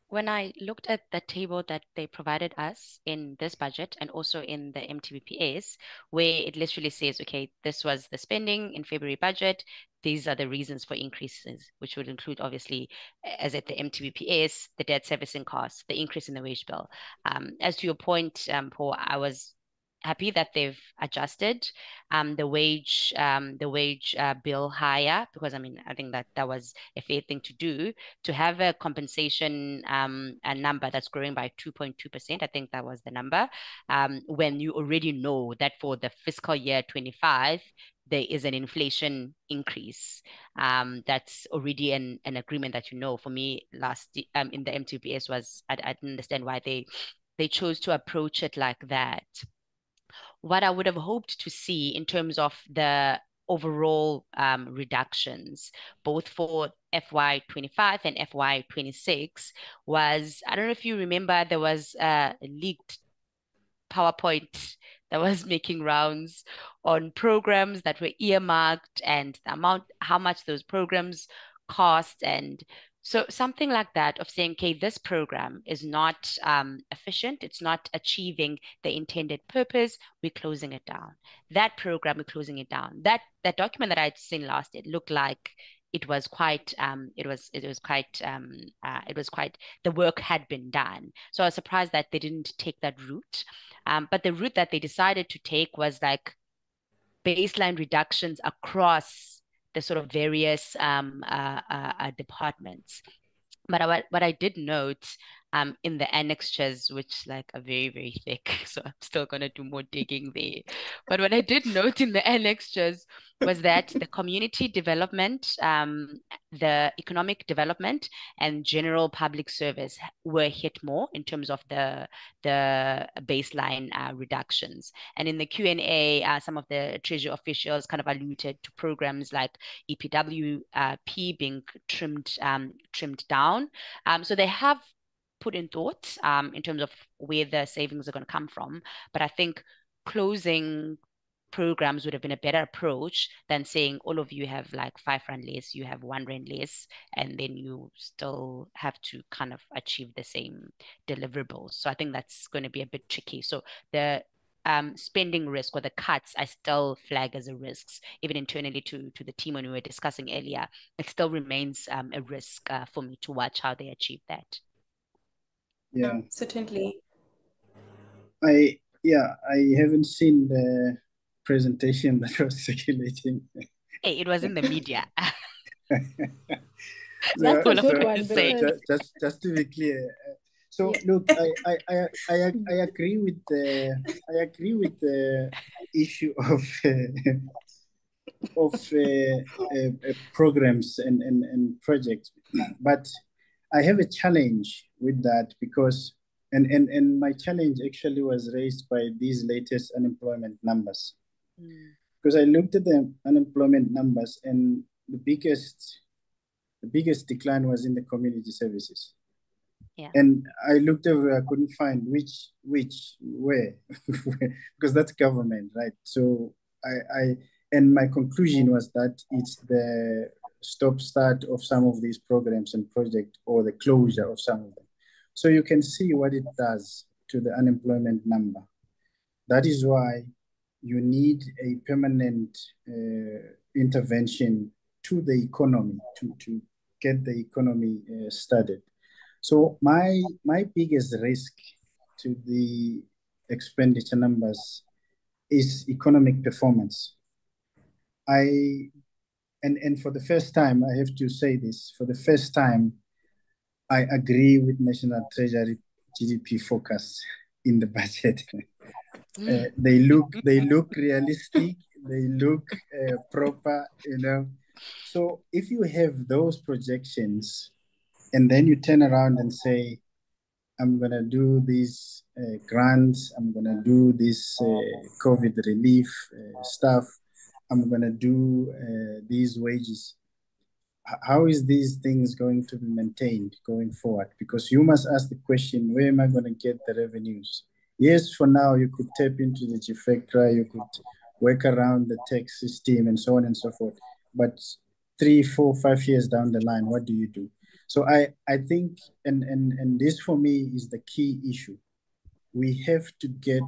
when I looked at the table that they provided us in this budget and also in the MTBPS, where it literally says, okay, this was the spending in February budget, these are the reasons for increases, which would include, obviously, as at the MTBPS, the debt servicing costs, the increase in the wage bill. As to your point, Paul, I was happy that they've adjusted the wage bill higher, because I mean, I think that was a fair thing to do, to have a compensation a number that's growing by 2.2%. I think that was the number, when you already know that for the fiscal year 25 there is an inflation increase. That's already an agreement that, you know, for me last in the MTBS was, I didn't understand why they chose to approach it like that. What I would have hoped to see in terms of the overall reductions, both for FY25 and FY26, was, I don't know if you remember, there was a leaked PowerPoint that was making rounds on programs that were earmarked and the amount, how much those programs cost. And so something like that, of saying, okay, this program is not efficient, it's not achieving the intended purpose, we're closing it down. That program, we're closing it down. That document that I'd seen last, it looked like it was quite the work had been done. So I was surprised that they didn't take that route. But the route that they decided to take was like baseline reductions across the sort of various departments. But what I did note in the annexures, which like are very, very thick, so I'm still going to do more digging there. But what I did note in the annexures was that the community development, the economic development, and general public service were hit more in terms of the baseline reductions. And in the Q&A, some of the Treasury officials kind of alluded to programs like EPWP being trimmed down. So they have put in thought in terms of where the savings are going to come from. But I think closing programs would have been a better approach than saying all of you have like 5 rand less, you have 1 rand less, and then you still have to kind of achieve the same deliverables. So I think that's going to be a bit tricky. So the spending risk or the cuts I still flag as a risk, even internally to the team when we were discussing earlier. It still remains a risk for me to watch how they achieve that. Yeah, certainly. I haven't seen the presentation that was circulating. Hey, it was in the media. That's a good one. Just to be clear. So yeah. Look, I agree with the issue of programs and projects, but I have a challenge with that because and my challenge actually was raised by these latest unemployment numbers. Because I looked at the unemployment numbers, and the biggest decline was in the community services. Yeah. And I looked everywhere, I couldn't find where, because that's government, right? So and my conclusion was that it's the stop-start of some of these programs and projects, or the closure of some of them. So you can see what it does to the unemployment number. That is why you need a permanent intervention to the economy to get the economy started. So my biggest risk to the expenditure numbers is economic performance. And for the first time, I have to say this, for the first time, I agree with National Treasury GDP forecast in the budget. They look realistic, they look proper, you know. So if you have those projections and then you turn around and say, I'm going to do these grants, I'm going to do this COVID relief stuff, I'm going to do these wages. How is these things going to be maintained going forward? Because you must ask the question, where am I going to get the revenues? Yes, for now, you could tap into the GFECRA, you could work around the tax system and so on and so forth. But 3, 4, 5 years down the line, what do you do? So I think, and this for me is the key issue. We have to get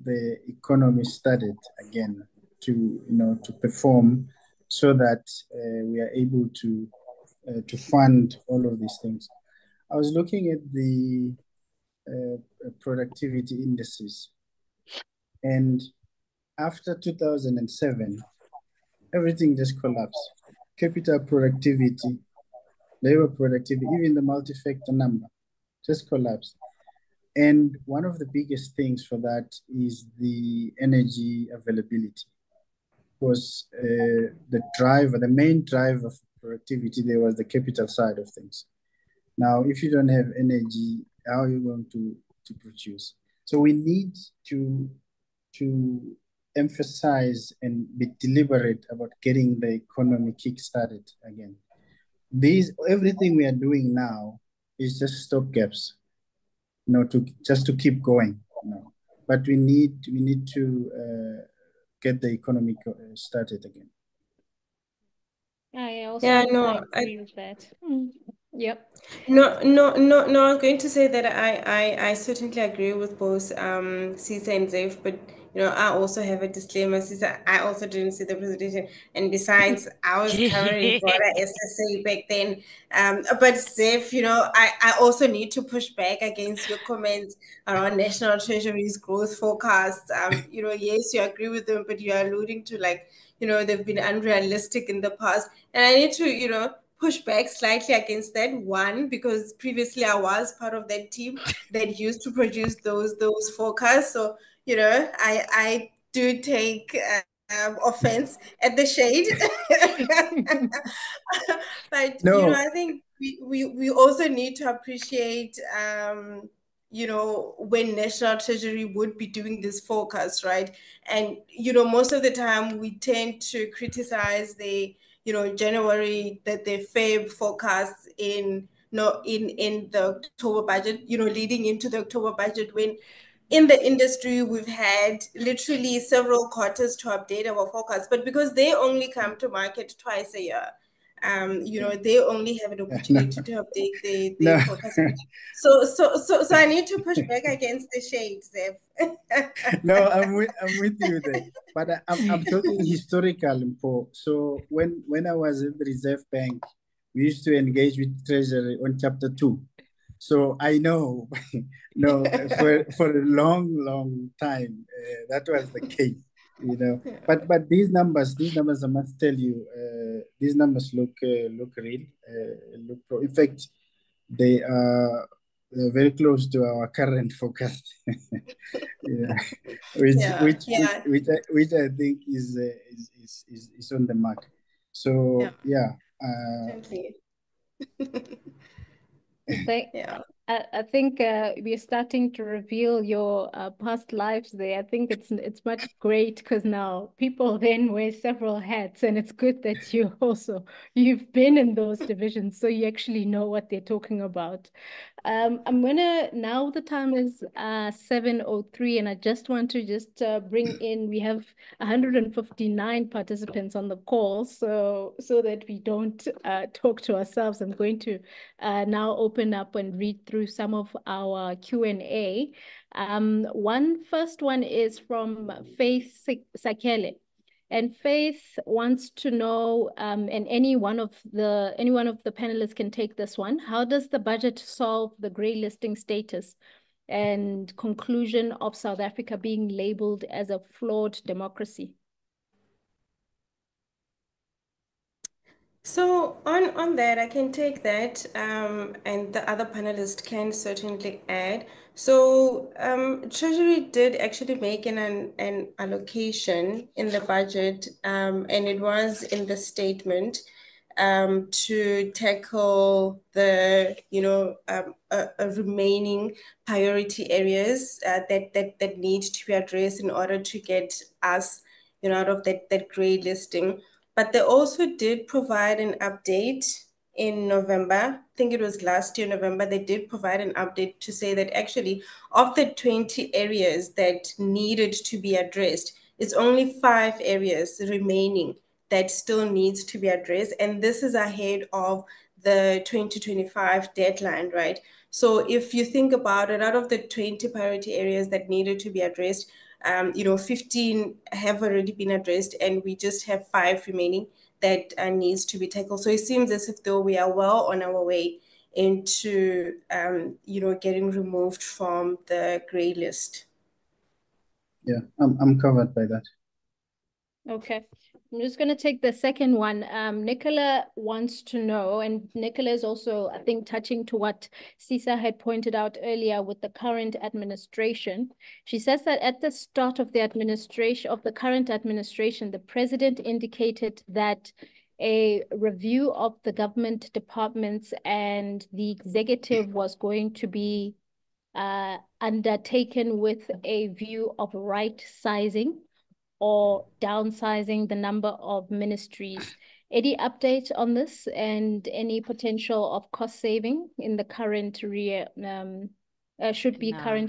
the economy started again to perform, so that we are able to fund all of these things. I was looking at the productivity indices, And after 2007, everything just collapsed. Capital productivity, labor productivity, even the multi-factor number just collapsed. And one of the biggest things for that is the energy availability. Was the main driver for productivity, there was the capital side of things. Now, if you don't have energy, how are you going to produce? So we need to emphasize and be deliberate about getting the economy kick-started again. Everything we are doing now is just stopgaps, just to keep going. But we need to get the economy started again. I also agree with that. Yep. No, I was going to say that I certainly agree with both Sisa and Zef, but I also have a disclaimer. Sisa, I also didn't see the presentation, and besides, I was covering broader SSA back then. But Zef, I also need to push back against your comments around National Treasury's growth forecast. Yes, you agree with them, but you are alluding to they've been unrealistic in the past, and I need to push back slightly against that. One, because previously I was part of that team that used to produce those forecasts. So I do take offense at the shade. But No. I think we also need to appreciate when National Treasury would be doing this forecast, right? And most of the time we tend to criticize the January, that the Feb forecasts in the October budget, leading into the October budget, when in the industry we've had literally several quarters to update our forecast. But because they only come to market twice a year, they only have an opportunity to update their forecast. So I need to push back against the shades, Zef. No, I'm with you there, but I'm talking historical. So when I was at the Reserve Bank, we used to engage with Treasury on Chapter 2. So I know, for a long time, that was the case. But these numbers, I must tell you, these numbers look real. In fact, they are very close to our current forecast. Which I think is on the mark. So yeah. I think we're starting to reveal your past lives there. I think it's much great because now people then wear several hats, and it's good that you've been in those divisions, so you actually know what they're talking about. Now the time is 7:03, and I just want to bring in, we have 159 participants on the call, so that we don't talk to ourselves. I'm going to now open up and read through some of our Q&A. First one is from Faith Sakele. And Faith wants to know, and any one of the panelists can take this one. How does the budget solve the grey listing status and conclusion of South Africa being labeled as a flawed democracy? So on that, I can take that, and the other panelists can certainly add. So Treasury did actually make an allocation in the budget, and it was in the statement to tackle the remaining priority areas that need to be addressed in order to get us out of that grey listing. But they also did provide an update in November. I think it was last year, November. They did provide an update to say that actually, of the 20 areas that needed to be addressed, it's only 5 areas remaining that still needs to be addressed. And this is ahead of the 2025 deadline, right? So if you think about it, out of the 20 priority areas that needed to be addressed, 15 have already been addressed, and we just have 5 remaining that needs to be tackled. So it seems as if though we are well on our way into, getting removed from the grey list. Yeah, I'm covered by that. Okay. I'm just going to take the second one. Nicola wants to know, and Nicola is also, I think, touching to what Sisa had pointed out earlier with the current administration. She says that at the start of the administration, of the current administration, the president indicated that a review of the government departments and the executive was going to be undertaken with a view of right sizing or downsizing the number of ministries. Any update on this and any potential of cost saving in the current current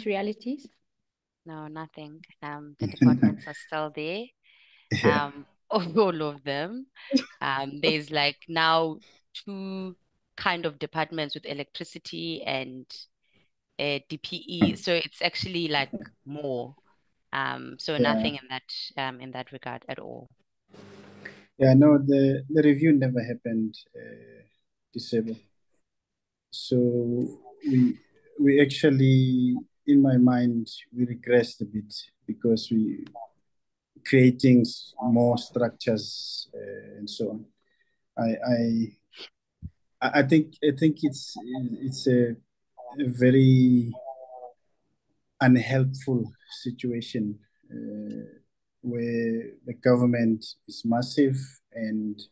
realities? No, nothing. The departments are still there. Yeah. All of them. There's like now two kind of departments with electricity and DPE. So it's actually like more. So Yeah. nothing in that regard at all. Yeah, no, the review never happened, December. So we actually, in my mind, we regressed a bit because we creating more structures and so on. I think it's a very unhelpful situation where the government is massive and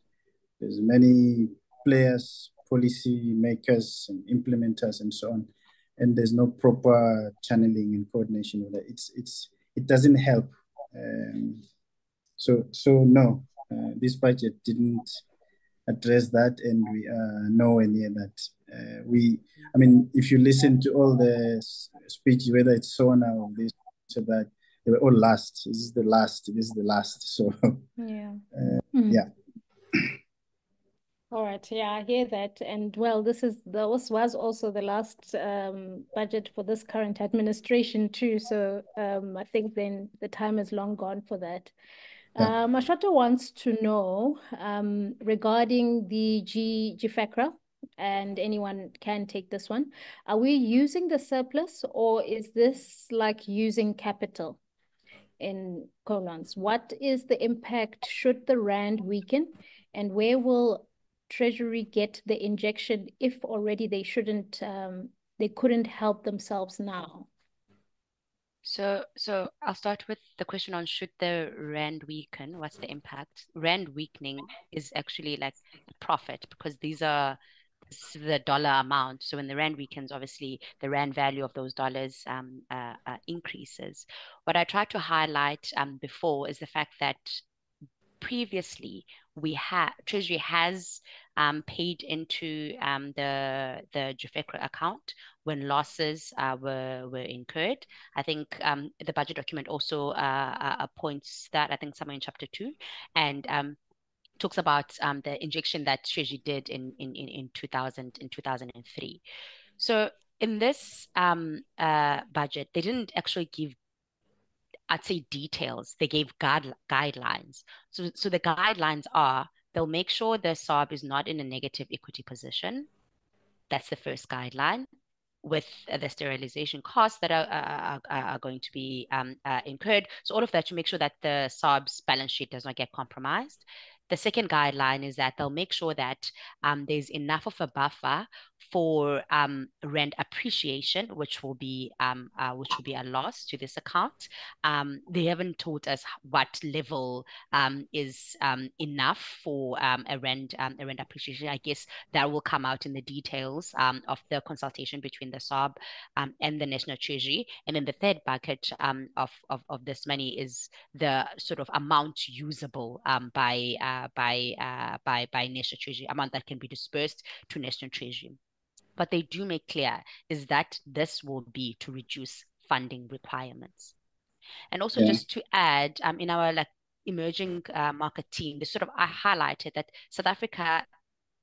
there's many players, policy makers and implementers and so on, and there's no proper channeling and coordination with it. It doesn't help. So no, this budget didn't address that, and we are nowhere near that. I mean, if you listen to all the speeches, whether it's Sona or this or that, they were all last. This is the last. This is the last. So yeah. Yeah. All right. Yeah, I hear that. And well, this was also the last budget for this current administration too. So I think then the time is long gone for that. Yeah. Mashoto wants to know regarding the GFACRA, and anyone can take this one. Are we using the surplus or is this like using capital in colons? What is the impact should the rand weaken, and where will Treasury get the injection if already they couldn't help themselves now? So I'll start with the question on should the rand weaken, what's the impact? Rand weakening is actually like a profit because this is the dollar amount. So when the rand weakens, obviously the rand value of those dollars increases. What I tried to highlight before is the fact that previously Treasury has paid into the GFACRA account when losses were incurred. I think the budget document also points that, I think somewhere in chapter 2, and talks about the injection that Treasury did in 2003. So in this budget, they didn't actually give, I'd say, details. They gave guidelines. So the guidelines are they'll make sure the SARB is not in a negative equity position. That's the first guideline, with the sterilization costs that are going to be incurred. So all of that to make sure that the SARB's balance sheet does not get compromised. The second guideline is that they'll make sure that there's enough of a buffer for rand appreciation, which will be a loss to this account. They haven't told us what level is enough for a rand appreciation. I guess that will come out in the details of the consultation between the SARB and the National Treasury. And then the third bucket of this money is the sort of amount usable by National Treasury, amount that can be dispersed to National Treasury. What they do make clear is that this will be to reduce funding requirements. And also just to add, in our like emerging market team, they sort of highlighted that South Africa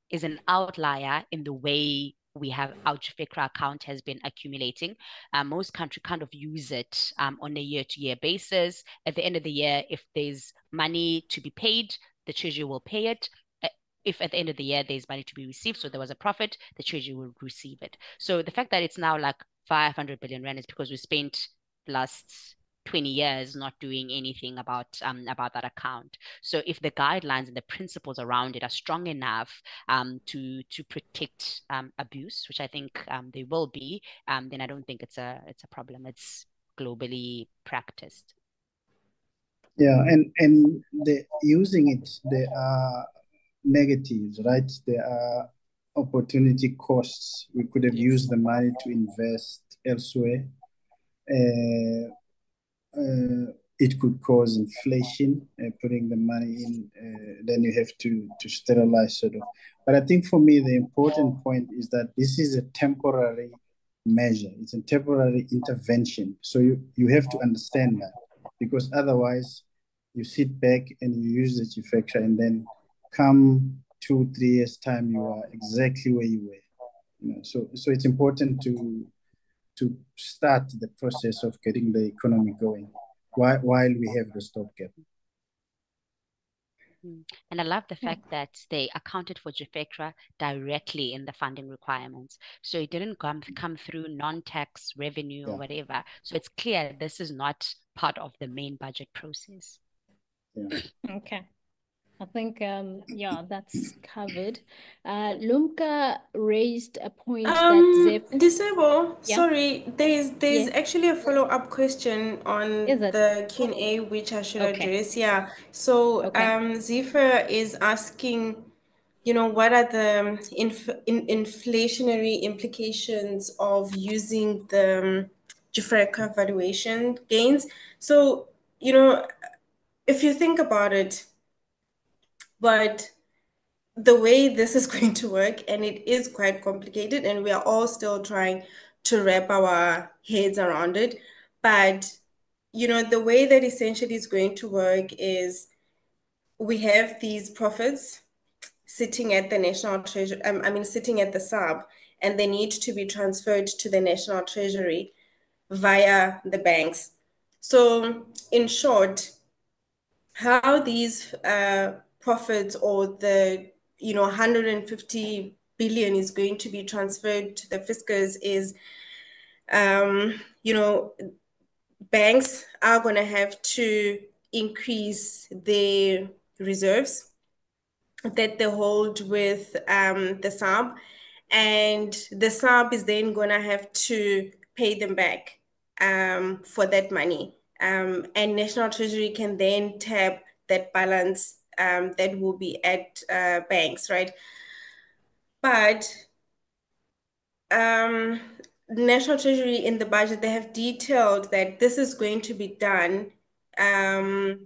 is an outlier in the way our GFACRA account has been accumulating. Most countries kind of use it on a year-to-year basis. At the end of the year, if there's money to be paid, the Treasury will pay it. If at the end of the year there's money to be received, so there was a profit, the Treasury will receive it. So the fact that it's now like 500 billion rand is because we spent last 20 years not doing anything about that account. So if the guidelines and the principles around it are strong enough to protect abuse, which I think they will be, then I don't think it's a problem. It's globally practiced. Yeah, and the using it, there are negatives, right? There are opportunity costs. We could have used the money to invest elsewhere. It could cause inflation, putting the money in, then you have to sterilize sort of. But I think for me, the important point is that this is a temporary measure. It's a temporary intervention. So you have to understand that, because otherwise you sit back and you use the GFECA, and then come 2-3 years time, you are exactly where you were. You know, so it's important to start the process of getting the economy going while we have the stopgap. And I love the fact that they accounted for GFECRA directly in the funding requirements. So it didn't come through non-tax revenue or whatever. So it's clear this is not part of the main budget process. Yeah. Okay. I think, yeah, that's covered. Lumka raised a point that Zeph... Disable, Yeah. sorry, there's Yeah. actually a follow-up question on Is it? the Q&A which I should Okay. address. Yeah. So Okay. Zephyr is asking, you know, what are the inflationary implications of using the GFRECA valuation gains? So, you know, if you think about it, but the way this is going to work, and it is quite complicated, and we are all still trying to wrap our heads around it. But, you know, the way that essentially is going to work is we have these profits sitting at the National Treasury, sitting at the sub, and they need to be transferred to the National Treasury via the banks. So, in short, how these profits, or the 150 billion is going to be transferred to the fiscus is, banks are going to have to increase their reserves that they hold with the sub, and the sub is then going to have to pay them back for that money. And National Treasury can then tap that balance that will be at banks, right? But National Treasury, in the budget, they have detailed that this is going to be done. The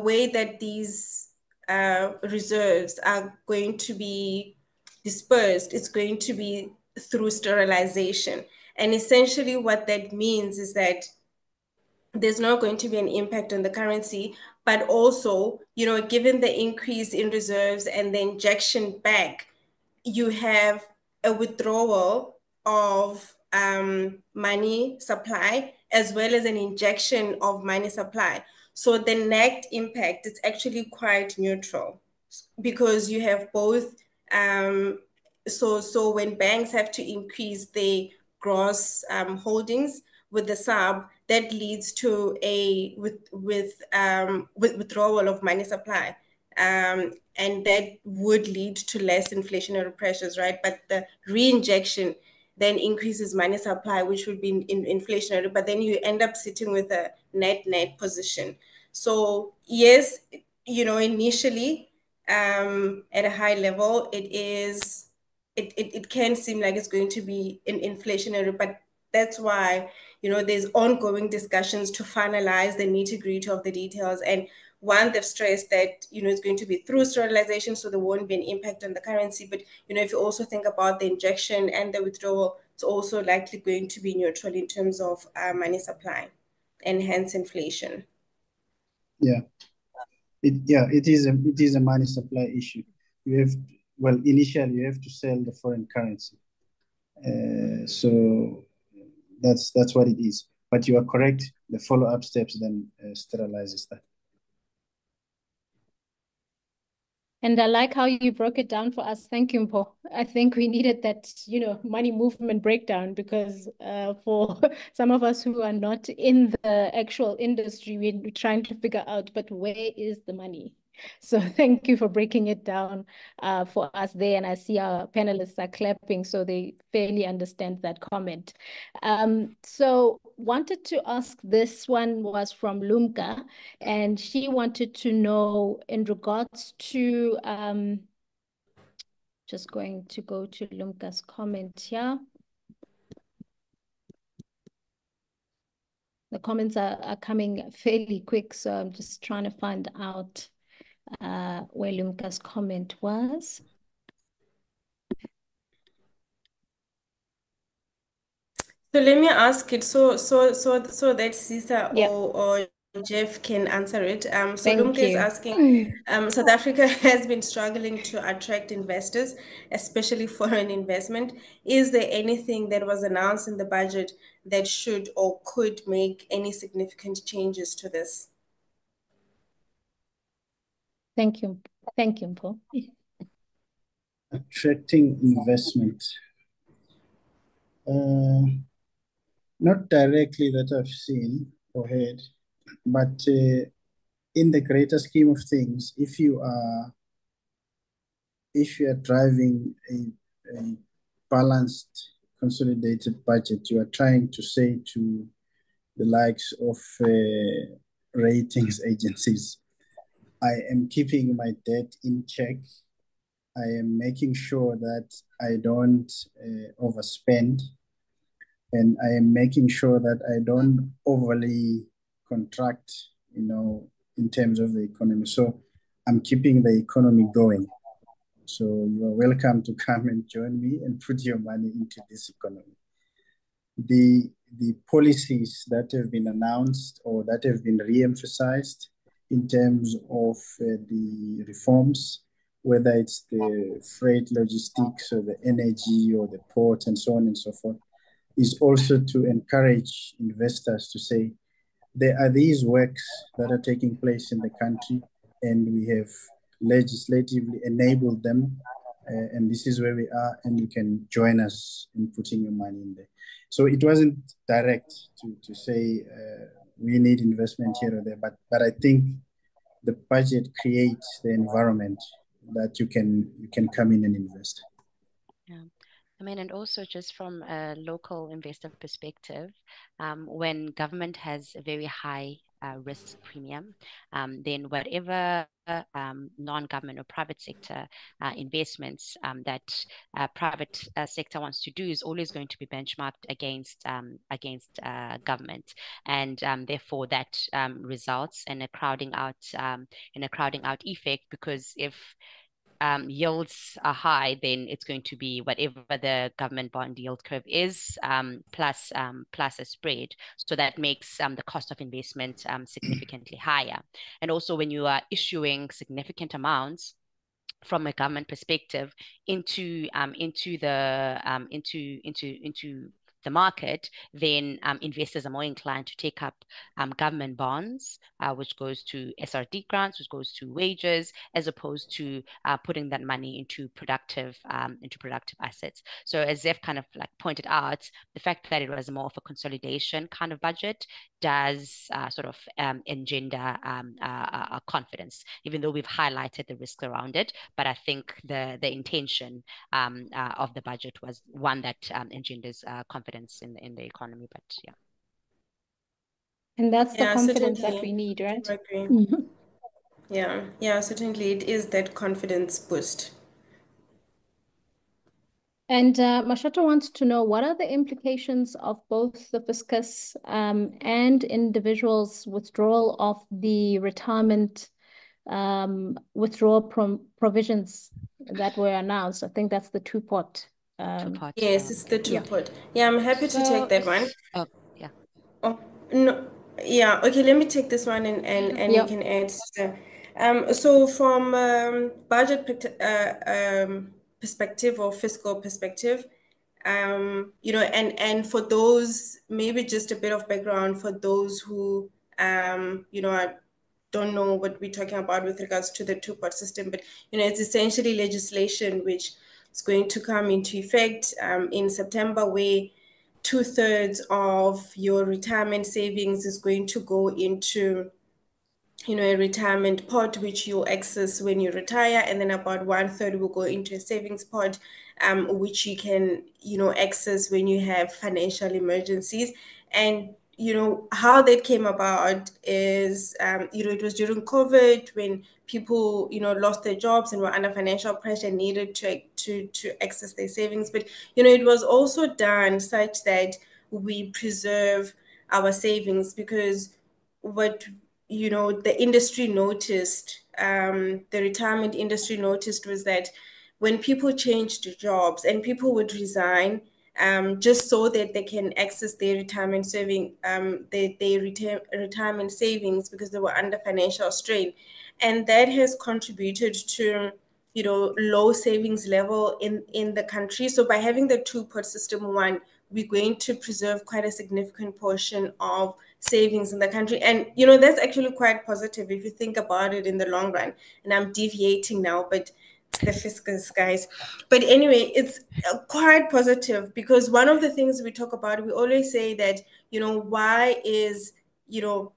way that these reserves are going to be dispersed, it's going to be through sterilization. And essentially what that means is that there's not going to be an impact on the currency, but also, you know, given the increase in reserves and the injection back, you have a withdrawal of money supply as well as an injection of money supply. So the net impact is actually quite neutral, because you have both. So when banks have to increase their gross holdings with the sub, that leads to a withdrawal of money supply. And that would lead to less inflationary pressures, right? But the reinjection then increases money supply, which would be inflationary, but then you end up sitting with a net position. So yes, you know, initially at a high level, it can seem like it's going to be inflationary, but that's why, you know, there's ongoing discussions to finalize the nitty-gritty of the details. And one, they've stressed that, you know, it's going to be through sterilization, so there won't be an impact on the currency. But, you know, if you also think about the injection and the withdrawal, it's also likely going to be neutral in terms of money supply and hence inflation. Yeah. It is a money supply issue. Initially you have to sell the foreign currency. So that's what it is. But you are correct. The follow-up steps then sterilizes that. And I like how you broke it down for us. Thank you, Mpho. I think we needed that, money movement breakdown because for some of us who are not in the actual industry, we're trying to figure out, but where is the money? So thank you for breaking it down for us there. And I see our panelists are clapping, so they fairly understand that comment. So wanted to ask, this one was from Lumka, and she wanted to know in regards to, just going to go to Lumka's comment here. The comments are coming fairly quick, so I'm just trying to find out where Lumka's comment was. So let me ask it so that Sisa Yeah. or Jeff can answer it. So Thank Lumke is you. asking, South Africa has been struggling to attract investors, especially foreign investment. Is there anything that was announced in the budget that should or could make any significant changes to this? Thank you. Thank you, Mpho. Attracting investment. Not directly that I've seen or heard, but in the greater scheme of things, if you are driving a balanced, consolidated budget, you are trying to say to the likes of ratings agencies, I am keeping my debt in check. I am making sure that I don't overspend, and I am making sure that I don't overly contract, in terms of the economy. So I'm keeping the economy going. So you are welcome to come and join me and put your money into this economy. The policies that have been announced or that have been re-emphasized in terms of the reforms, whether it's the freight logistics or the energy or the port and so on and so forth, is also to encourage investors to say, there are these works that are taking place in the country, and we have legislatively enabled them, and this is where we are, and you can join us in putting your money in there. So it wasn't direct to say we need investment here or there, but I think the budget creates the environment that you can come in and invest. Yeah. I mean, and also just from a local investor perspective, when government has a very high risk premium, then whatever non-government or private sector investments that private sector wants to do is always going to be benchmarked against government, and therefore that results in a crowding out effect, because if yields are high, then it's going to be whatever the government bond yield curve is, plus a spread. So that makes the cost of investment significantly higher. And also when you are issuing significant amounts from a government perspective into the market, then investors are more inclined to take up government bonds, which goes to SRD grants, which goes to wages, as opposed to putting that money into productive assets. So as Zeph kind of like pointed out, the fact that it was more of a consolidation kind of budget does sort of engender confidence, even though we've highlighted the risks around it. But I think the intention of the budget was one that engenders confidence in the economy. But yeah. And that's the confidence that certainly. we need, right? I agree. Yeah, certainly it is that confidence boost. And Mashoto wants to know, what are the implications of both the fiscus and individuals' withdrawal of the retirement withdrawal provisions that were announced? I think that's the two-pot. Yes, it's the two-pot. Yeah, I'm happy to take that one. Oh, yeah. Oh, no. Yeah, okay, let me take this one and you can add, sister. So from budget perspective or fiscal perspective, and for those, maybe just a bit of background for those who, are don't know what we're talking about with regards to the two-pot system, but it's essentially legislation which is going to come into effect in September, where 2/3 of your retirement savings is going to go into a retirement pot which you'll access when you retire, and then about 1/3 will go into a savings pot which you can access when you have financial emergencies. And how that came about is it was during COVID, when people lost their jobs and were under financial pressure, needed to access their savings. But it was also done such that we preserve our savings, because what the industry noticed, the retirement industry noticed, was that when people changed jobs and people would resign just so that they can access their retirement retirement savings, because they were under financial strain. And that has contributed to low savings level in the country. So by having the two-pot system, one, we're going to preserve quite a significant portion of savings in the country. And that's actually quite positive if you think about it in the long run. And I'm deviating now, but it's the fiscus, guys. But anyway, it's quite positive, because one of the things we talk about, we always say that why is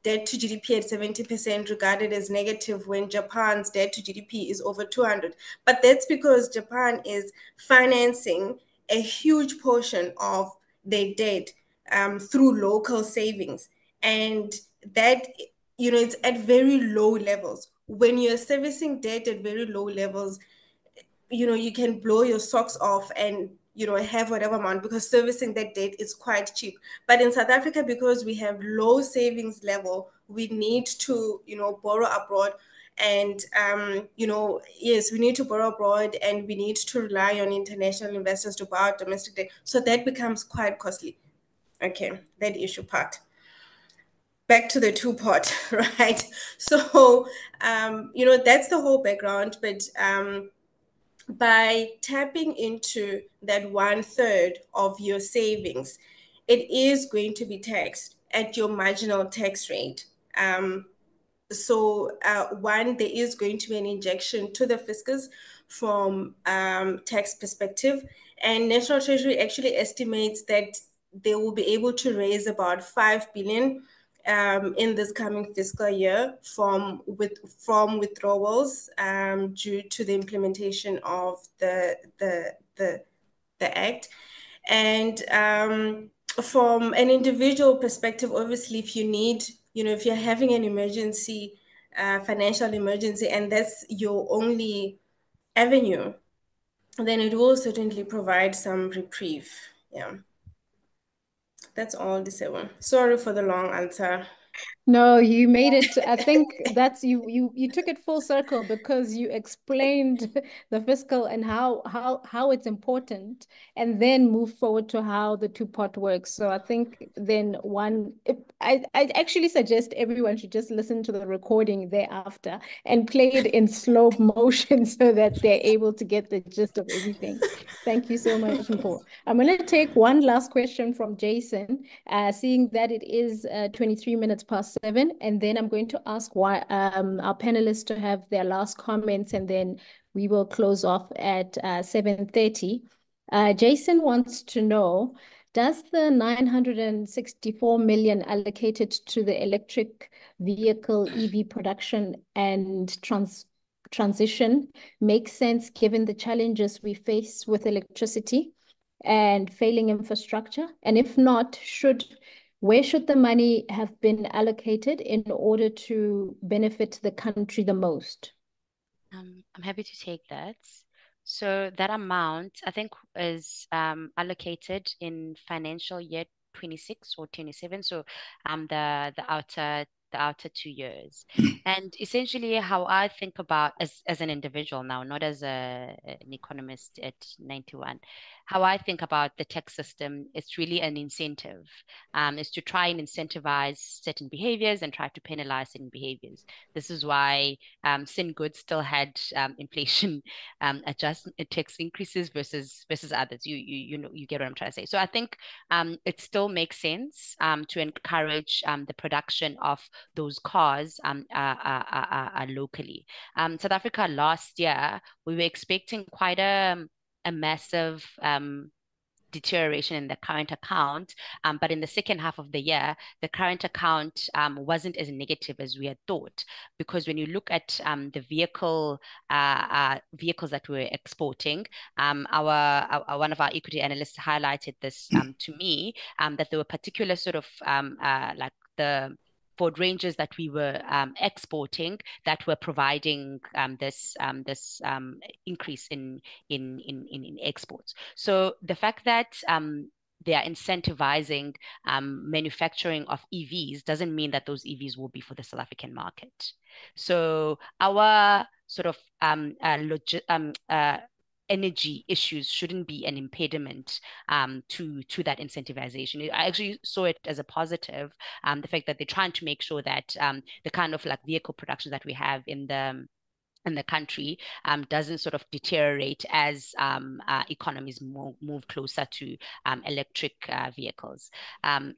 debt to GDP at 70% regarded as negative when Japan's debt to GDP is over 200. But that's because Japan is financing a huge portion of their debt through local savings. And that, it's at very low levels. When you're servicing debt at very low levels, you can blow your socks off and have whatever amount, because servicing that debt is quite cheap. But in South Africa, because we have low savings level, we need to borrow abroad. And yes, we need to borrow abroad, and we need to rely on international investors to buy out domestic debt. So that becomes quite costly. Okay, that issue part. Back to the two-pot, right? So that's the whole background. But by tapping into that 1/3 of your savings, it is going to be taxed at your marginal tax rate. So one, there is going to be an injection to the fiscus from tax perspective, and National Treasury actually estimates that they will be able to raise about 5 billion in this coming fiscal year from withdrawals due to the implementation of the act. And from an individual perspective, obviously, if you need, if you're having an emergency, financial emergency, and that's your only avenue, then it will certainly provide some reprieve. Yeah. That's all, Disewa. Sorry for the long answer. No, you made it. I think that's you took it full circle, because you explained the fiscal and how it's important, and then move forward to how the two-pot works. So I think then I actually suggest everyone should just listen to the recording thereafter and play it in slow motion so that they're able to get the gist of everything. Thank you so much, Mpho. I'm going to take one last question from Jason, seeing that it is 23 minutes past 7, and then I'm going to ask why our panelists to have their last comments, and then we will close off at 7:30. Jason wants to know, does the 964 million allocated to the electric vehicle EV production and transition make sense given the challenges we face with electricity and failing infrastructure? And if not, where should the money have been allocated in order to benefit the country the most? I'm happy to take that. So that amount, I think, is allocated in financial year 26 or 27. So the outer 2 years. And essentially how I think about as an individual now, not as an economist at 91, how I think about the tax system, it's really an incentive. Is to try and incentivize certain behaviors and try to penalize certain behaviors. This is why certain goods still had inflation adjustment tax increases versus others. You know, you get what I'm trying to say. So I think it still makes sense to encourage the production of those cars locally. South Africa last year, we were expecting quite a massive deterioration in the current account. But in the second half of the year, the current account wasn't as negative as we had thought, because when you look at the vehicles that we're exporting, our one of our equity analysts highlighted this to me, that there were particular sort of like the Ford Rangers that we were exporting that were providing this increase in exports. So the fact that they are incentivizing manufacturing of EVs doesn't mean that those EVs will be for the South African market. So our sort of energy issues shouldn't be an impediment to that incentivization. I actually saw it as a positive, the fact that they're trying to make sure that the kind of like vehicle production that we have in the country doesn't sort of deteriorate as economies move closer to electric vehicles.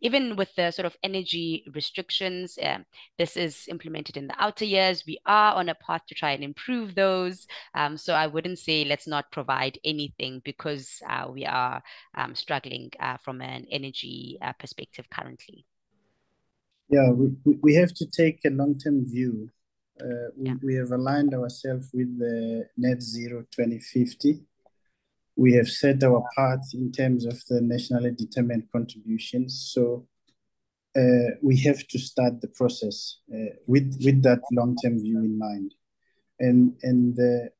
Even with the sort of energy restrictions, this is implemented in the outer years. We are on a path to try and improve those. So I wouldn't say let's not provide anything, because we are struggling from an energy perspective currently. Yeah, we have to take a long-term view. We have aligned ourselves with the net zero 2050. We have set our path in terms of the nationally determined contributions. So we have to start the process with that long-term view in mind. And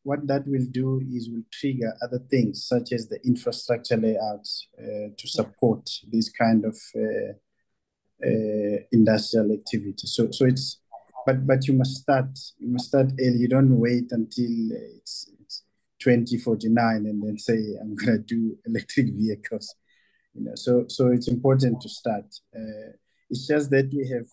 what that will do is will trigger other things, such as the infrastructure layouts to support this kind of industrial activity. So it's, but you must start early. You don't wait until it's 2049 and then say, I'm gonna do electric vehicles. You know, so it's important to start. It's just that we have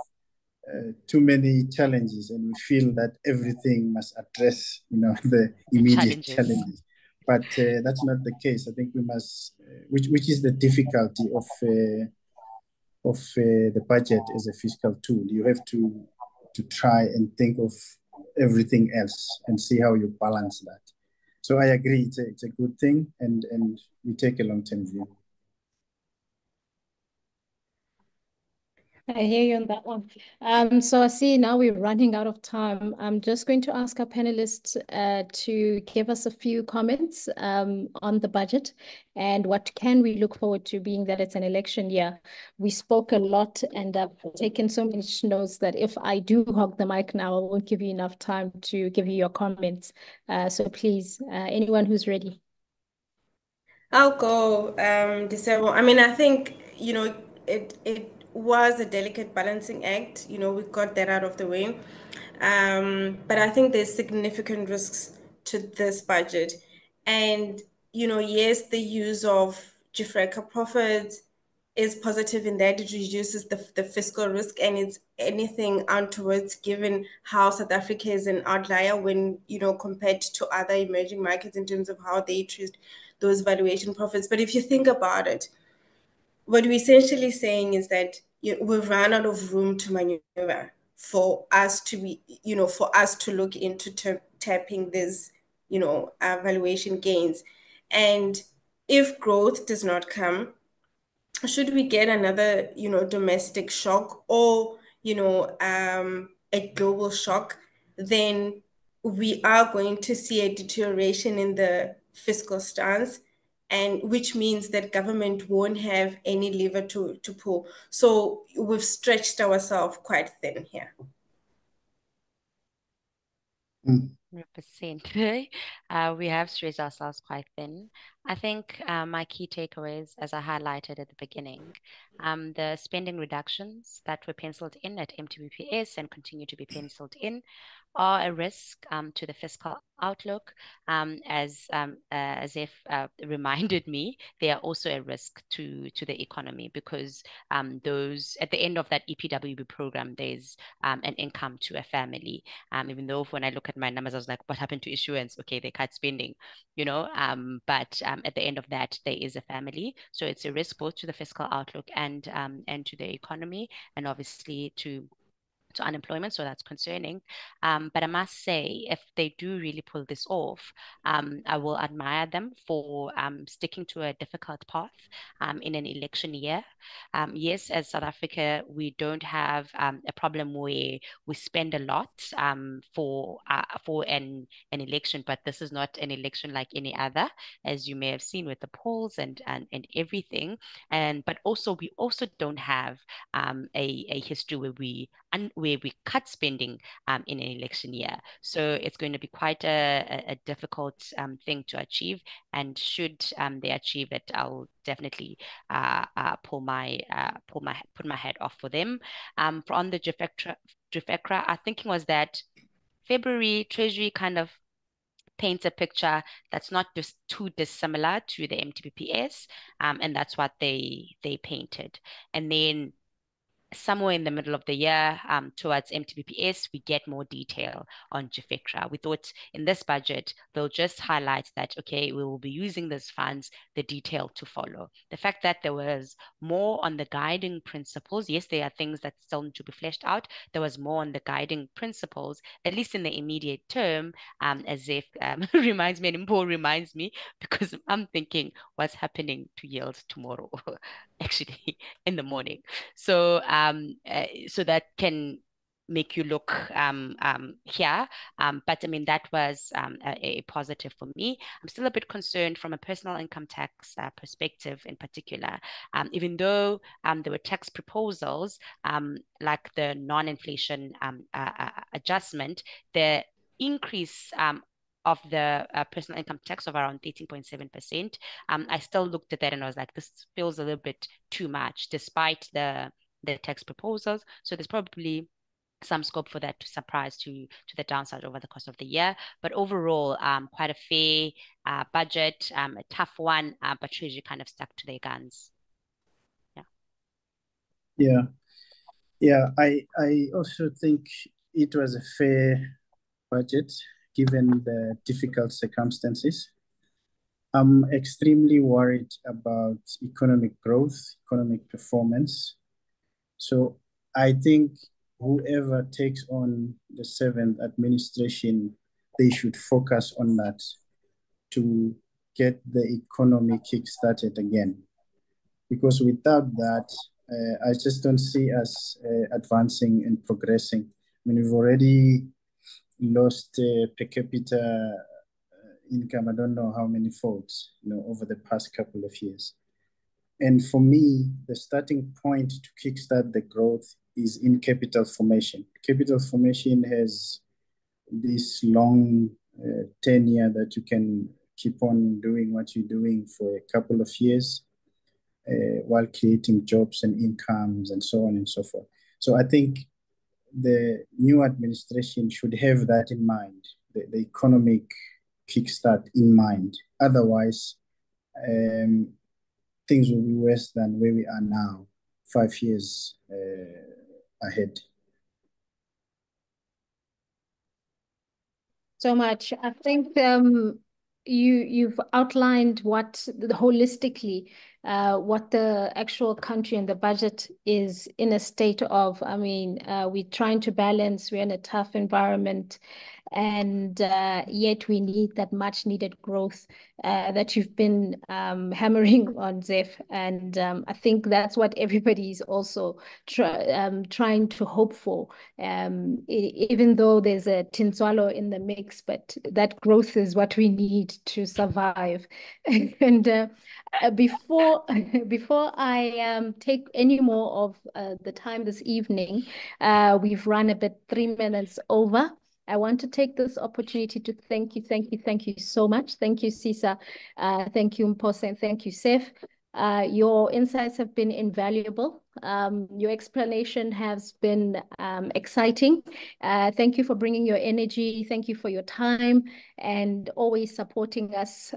too many challenges, and we feel that everything must address, you know, the immediate challenges. But that's not the case. I think we must, which is the difficulty of the budget as a fiscal tool. You have to try and think of everything else and see how you balance that. So I agree, it's a good thing, and we take a long-term view. I hear you on that one. So I see now we're running out of time. I'm just going to ask our panelists to give us a few comments on the budget and what can we look forward to, being that it's an election year. We spoke a lot, and I've taken so many notes that if I do hog the mic now, I won't give you enough time to give you your comments. So please, anyone who's ready. I'll go, Disebo. I mean, I think, you know, it was a delicate balancing act. You know, we got that out of the way. But I think there's significant risks to this budget. And, you know, yes, the use of JIFRECA profits is positive in that it reduces the fiscal risk, and it's anything untowards given how South Africa is an outlier when, you know, compared to other emerging markets in terms of how they treat those valuation profits. But if you think about it, what we're essentially saying is that, you know, we've run out of room to maneuver for us to be, you know, for us to look into tapping these, you know, valuation gains. And if growth does not come, should we get another, you know, domestic shock or, you know, a global shock, then we are going to see a deterioration in the fiscal stance, and which means that government won't have any lever to pull. So we've stretched ourselves quite thin here. 100%. We have stretched ourselves quite thin. I think my key takeaways, as I highlighted at the beginning, the spending reductions that were penciled in at MTBPS and continue to be penciled in are a risk to the fiscal outlook. As if reminded me, they are also a risk to the economy, because those at the end of that EPWB program, there's an income to a family. Even though when I look at my numbers, I was like, what happened to issuance? Okay, they cut spending, but at the end of that, there is a family. So it's a risk both to the fiscal outlook and to the economy, and obviously to unemployment. So that's concerning. But I must say, if they do really pull this off, I will admire them for sticking to a difficult path in an election year. Yes, as South Africa, we don't have a problem where we spend a lot for an election, but this is not an election like any other, as you may have seen with the polls and everything. But also we also don't have a history where we cut spending in an election year. So it's going to be quite a difficult thing to achieve. And should they achieve it, I'll definitely put my head off for them. On the JFECRA, our thinking was that February Treasury kind of paints a picture that's not just too dissimilar to the MTBPS, and that's what they painted. And then somewhere in the middle of the year, towards MTBPS, we get more detail on JFECRA. We thought in this budget, they'll just highlight that, okay, we will be using these funds, the detail to follow. The fact that there was more on the guiding principles, yes, there are things that still need to be fleshed out. There was more on the guiding principles, at least in the immediate term, as if reminds me, and Mpo reminds me, because I'm thinking what's happening to yields tomorrow, actually, in the morning. So so that can make you look here. But I mean, that was a positive for me. I'm still a bit concerned from a personal income tax perspective in particular. Even though there were tax proposals like the non-inflation adjustment, the increase of the personal income tax of around 13.7%, I still looked at that and I was like, this feels a little bit too much, despite the tax proposals. So there's probably some scope for that to surprise to the downside over the course of the year. But overall, quite a fair budget, a tough one, but Treasury kind of stuck to their guns. Yeah. I also think it was a fair budget given the difficult circumstances. I'm extremely worried about economic growth, economic performance. So I think whoever takes on the seventh administration, they should focus on that to get the economy kick-started again. Because without that, I just don't see us advancing and progressing. I mean, we've already lost per capita income, I don't know how many folds, over the past couple of years. And for me, the starting point to kickstart the growth is in capital formation. Capital formation has this long tenure that you can keep on doing what you're doing for a couple of years while creating jobs and incomes and so on and so forth. So I think the new administration should have that in mind, the economic kickstart in mind. Otherwise, things will be worse than where we are now, 5 years ahead. So much. I think you've outlined what holistically what the actual country and the budget is in a state of. I mean, we're trying to balance. We're in a tough environment, and yet we need that much needed growth that you've been hammering on, Zeph. And I think that's what everybody is also trying to hope for, even though there's a tinswallow in the mix, but that growth is what we need to survive. And before I take any more of the time this evening, we've run a bit 3 minutes over. I want to take this opportunity to thank you so much. Thank you, Sisa. Thank you, Mpose, and thank you, Seth. Your insights have been invaluable. Your explanation has been exciting. Thank you for bringing your energy. Thank you for your time and always supporting us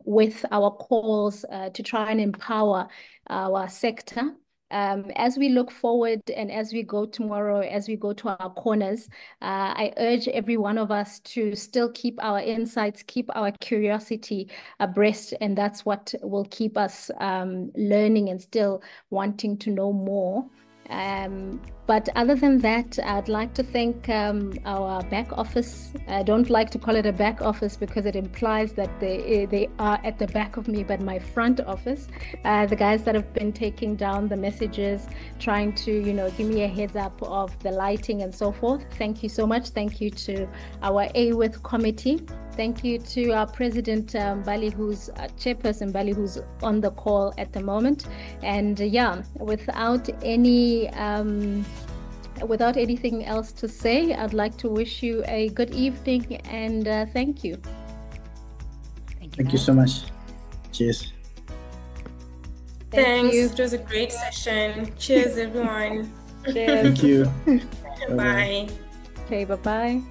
with our calls to try and empower our sector. As we look forward and as we go tomorrow, as we go to our corners, I urge every one of us to still keep our insights, keep our curiosity abreast, and that's what will keep us learning and still wanting to know more. But other than that, I'd like to thank our back office. I don't like to call it a back office because it implies that they are at the back of me, but my front office, the guys that have been taking down the messages, trying to, you know, give me a heads up of the lighting and so forth. Thank you so much. Thank you to our AWIF committee. Thank you to our president, Bali, who's chairperson Bali, who's on the call at the moment. And yeah, without anything else to say, I'd like to wish you a good evening and thank you. Thank you so much. Cheers. Thanks. It was a great session. Cheers, everyone. Cheers. Thank you. Bye. Okay, bye-bye.